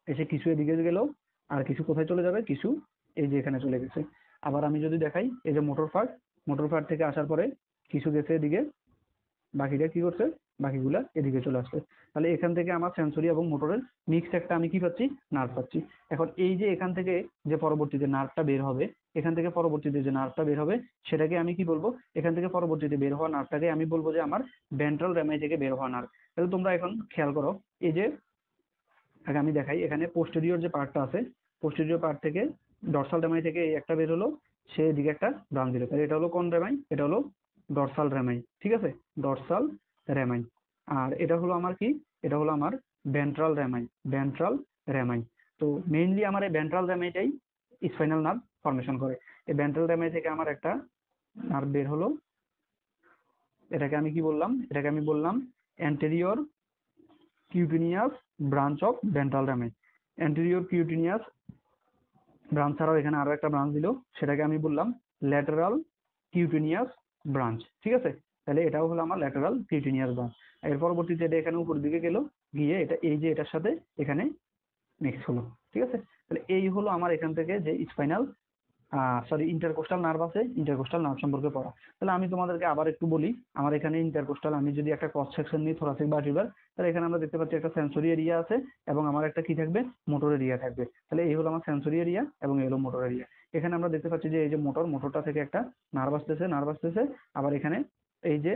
[SPEAKER 1] এসে কিছু এদিকে গেল, আর কিছু কোথায় চলে যাবে? কিছু এই যে এখানে চলে গেছে। আবার আমি যদি দেখাই, এই যে মোটর পার্ট থেকে আসার পরে কিছু গেছে এদিকে, বাকিটা কি করছে? বাকিগুলা এদিকে চলে আসছে। তাহলে এখান থেকে আমার সেন্সরি এবং মোটরের মিক্স একটা আমি কি পাচ্ছি? নার্ভ পাচ্ছি। এখন এই যে এখান থেকে যে পরবর্তীতে নার্ভটা বের হবে, এখান থেকে পরবর্তীতে যে নার্ভটা বের হবে সেটাকে আমি কি বলবো? এখান থেকে পরবর্তীতে বের হওয়া নার্ভটাকে আমি বলবো যে আমার ভেন্ট্রাল র্যামাই থেকে বের হওয়া নার্ভ। তাহলে তোমরা এখন খেয়াল করো, এই যে আগে আমি দেখাই, এখানে পোস্টেরিয়র যে পার্টটা আছে, পোস্টেরিয়র পার্ট থেকে ডরসাল র্যামাই থেকে এই একটা বের হলো, সে এদিকে একটা ব্রাঞ্চ দিল। তাহলে এটা হলো কোন র্যামাই? এটা হলো ডরসাল র্যামাই, ঠিক আছে, ডরসাল র্যামাই। আর এটা হলো আমার কি? এটা হলো আমার ভেন্ট্রাল র্যামাই, ভেন্ট্রাল র্যামাই। তো মেইনলি আমার এই ভেন্ট্রাল র্যামাইটাই স্পাইনাল নার্ভ ফর্মেশন করে। এই ভেন্ট্রাল র্যামাই থেকে আমার একটা নার্ভ বের হলো, এটাকে আমি কি বললাম? এটাকে আমি বললাম anterior cutaneous branch of ventral rami. Anterior cutaneous branch ছাড়াও এখানে আরো একটা ব্রাঞ্চ দিল, সেটাকে আমি বললাম ল্যাটেরাল কিউটিনিয়াস ব্রাঞ্চ, ঠিক আছে। তাহলে এটাও হলো আমার ল্যাটেরাল কিউটিনিয়াস ব্রাঞ্চ। এর পরবর্তীতে এটা এখানে উপর দিকে গেল, গিয়ে এটা এই যে এটার সাথে এখানে মিক্স হলো, ঠিক আছে। তাহলে এই হলো আমার এখান থেকে যে স্পাইনাল সরি ইন্টারকোস্টাল নার্ভ আছে, ইন্টারকোস্টাল নার্ভ সম্পর্কে পড়া। তাহলে আমি তোমাদেরকে আবার একটু বলি, আমার এখানে ইন্টারকোস্টাল, আমি যদি একটা ক্রস সেকশন নিই থোরাসিক ভার্টিব্রাল, তাহলে এখানে আমরা দেখতে পাচ্ছি একটা সেন্সরি এরিয়া আছে, এবং আমার একটা কি থাকবে? মোটর এরিয়া থাকবে। তাহলে এই হলো আমার সেন্সরি এরিয়া এবং এই হলো মোটর এরিয়া। এখানে আমরা দেখতে পাচ্ছি যে এই যে মোটরটা থেকে একটা নার্ভ আসতেছে, আবার এখানে এই যে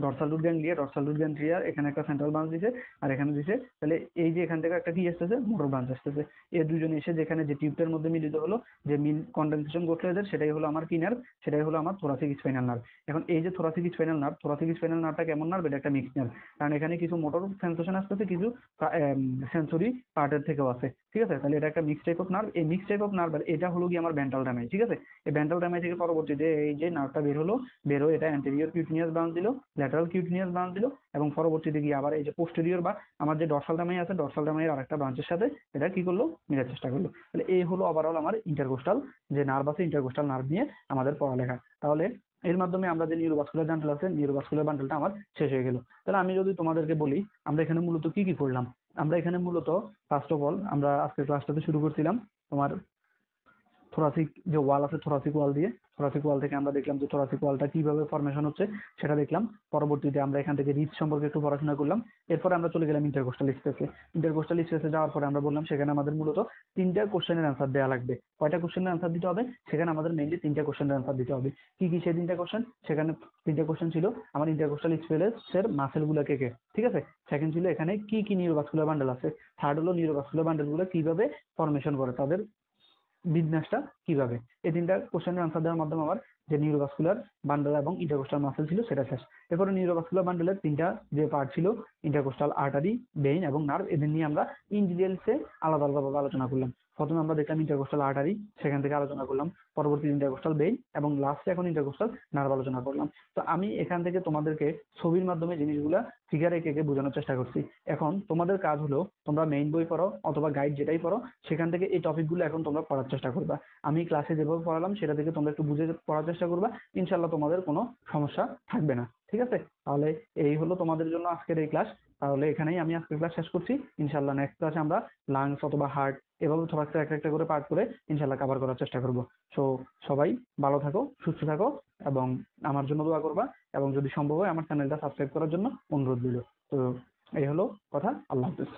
[SPEAKER 1] ডরসাল রুট গ্যাংলিয়া এখানে একটা সেন্ট্রাল ব্রাঞ্চ দিছে, আর এখানে দিছে। তাহলে এই যে এখান থেকে একটা কি আসতেছে? মোটর ব্রাঞ্চ আসতেছে। এই দুজনে এসে যেখানে যে টিউবটার মধ্যে মিলিত হলো, যে মিন কন্ডেনসেশন ঘটলো এদের, সেটাই হলো আমার কি নার্ভ? সেটাই হলো আমার থোরাসিক স্পাইনাল নার্ভ। এখন এই যে থোরাসিক স্পাইনাল নার্ভটা কেমন নার্ভ? এটা একটা মিক্সড নার্ভ, কারণ এখানে কিছু মোটর সেন্সেশন আসতেছে, কিছু সেন্সরি পার্টের থেকেও আছে, ঠিক আছে। তাহলে এটা একটা মিক্সড টাইপ অফ নার্ভ। এই মিক্সড টাইপ অফ নার্ভ এটা হলো কি আমার ভেন্ট্রাল র্যামাই, ঠিক আছে। এই ভেন্ট্রাল র্যামাই থেকে পরবর্তীতে এই যে নার্ভটা বের হলো, এটা অ্যান্টেরিয়র কিউটিনিয়াস ব্রাঞ্চ দিল, ল্যাটারাল কিউটিনিয়াস ব্রাঞ্চ দিল, এবং পরবর্তীতে গিয়ে আবার এই যে পোস্টেরিয়র বা আমার যে ডরসাল র্যামাই আছে, ডরসাল র্যামাইয়ের আরেকটা ব্রাঞ্চের সাথে এটা কি করলো? মিলার চেষ্টা করলো। তাহলে এই হলো ওভারঅল আমার ইন্টারকোস্টাল যে নার্ভ আছে, ইন্টারকোস্টাল নার্ভ নিয়ে আমাদের পড়ালেখা। তাহলে এর মাধ্যমে আমরা যে নিউরোভাস্কুলার বান্ডেল আছে, নিউরোভাস্কুলার বান্ডেলটা আমার শেষ হয়ে গেল। তাহলে আমি যদি তোমাদেরকে বলি, আমরা এখানে মূলত কি কি করলাম? আমরা এখানে মূলত ফার্স্ট অফ অল আমরা আজকের ক্লাসটাতে শুরু করছিলাম তোমার থোরাসিক যে ওয়াল আছে, থোরাসিক ওয়াল দিয়ে, থোরাসিক ওয়াল থেকে আমরা দেখলাম যে থোরাসিক ওয়ালটা কিভাবে ফরমেশন হচ্ছে সেটা দেখলাম। পরবর্তীতে আমরা এখান থেকে রিবস সম্পর্কে একটু পড়াশোনা করলাম। এরপরে আমরা চলে গেলাম ইন্টারকোস্টাল স্পেসে। ইন্টারকোস্টাল স্পেসে যাওয়ার পরে আমরা বললাম সেখানে আমাদের মূলত 3টা কোশ্চেনের অ্যান্সার দেওয়া লাগবে। কয়টা কোশ্চেনের অ্যান্সার দিতে হবে? সেখানে আমাদের মেইনলি 3টা কোশ্চেনের অ্যান্সার দিতে হবে। কি কি সেই 3টা কোশ্চেন? সেখানে 3টা কোশ্চেন ছিল আমার ইন্টারকোস্টাল স্পেসের মাসেল গুলা কে কে, ঠিক আছে। সেকেন্ড ছিল এখানে কি কি নিউরোভাস্কুলার বান্ডেল আছে। থার্ড হলো নিউরোভাস্কুলার বান্ডেল গুলো কিভাবে ফরমেশন করে, তাদের বিন্যাসটা কিভাবে। এই 3টা কোশ্চেনের আনসার দেওয়ার মাধ্যমে আমার যে নিউরোভাস্কুলার বান্ডেল এবং ইন্টারকোস্টাল মাসেল ছিল সেটা শেষ। এরপরে নিউরোভাস্কুলার বান্ডেলের 3টা যে পার্ট ছিল, ইন্টারকোস্টাল আর্টারি, ভেইন এবং নার্ভ, এদের নিয়ে আমরা ইন ডিটেলসে আলাদা আলাদাভাবে আলোচনা করলাম। প্রথমে আমরা দেখলাম ইন্টারকোস্টাল আর্টারি, সেখান থেকে আলোচনা করলাম। পরবর্তী ইন্টারকোস্টাল ভেইন এবং লাস্টে এখন ইন্টারকোস্টাল নার্ভ আলোচনা করলাম। তো আমি এখান থেকে তোমাদেরকে ছবির মাধ্যমে জিনিসগুলা ফিগার এঁকে বোঝানোর চেষ্টা করছি। এখন তোমাদের কাজ হলো তোমরা মেইন বই পড়ো অথবা গাইড যেটাই পড়ো, সেখান থেকে এই টপিকগুলো এখন তোমরা পড়ার চেষ্টা করবা। আমি ক্লাসে যেভাবে পড়ালাম সেটা থেকে তোমরা একটু বুঝে পড়ার চেষ্টা করবা, ইনশাল্লাহ তোমাদের কোনো সমস্যা থাকবে না, ঠিক আছে। তাহলে এই হলো তোমাদের জন্য আজকের এই ক্লাস। তাহলে এখানেই আমি আজকের ক্লাস শেষ করছি। ইনশাল্লাহ নেক্সট ক্লাসে আমরা লাংস অথবা হার্ট এভাবে থোরাক্সের একটা একটা করে পার্ট করে ইনশাল্লাহ কভার করার চেষ্টা করব। সো সবাই ভালো থাকো, সুস্থ থাকো এবং আমার জন্য দোয়া করবা, এবং যদি সম্ভব হয় আমার চ্যানেলটা সাবস্ক্রাইব করার জন্য অনুরোধ রইল। তো এই হলো কথা। আল্লাহ হাফিজ।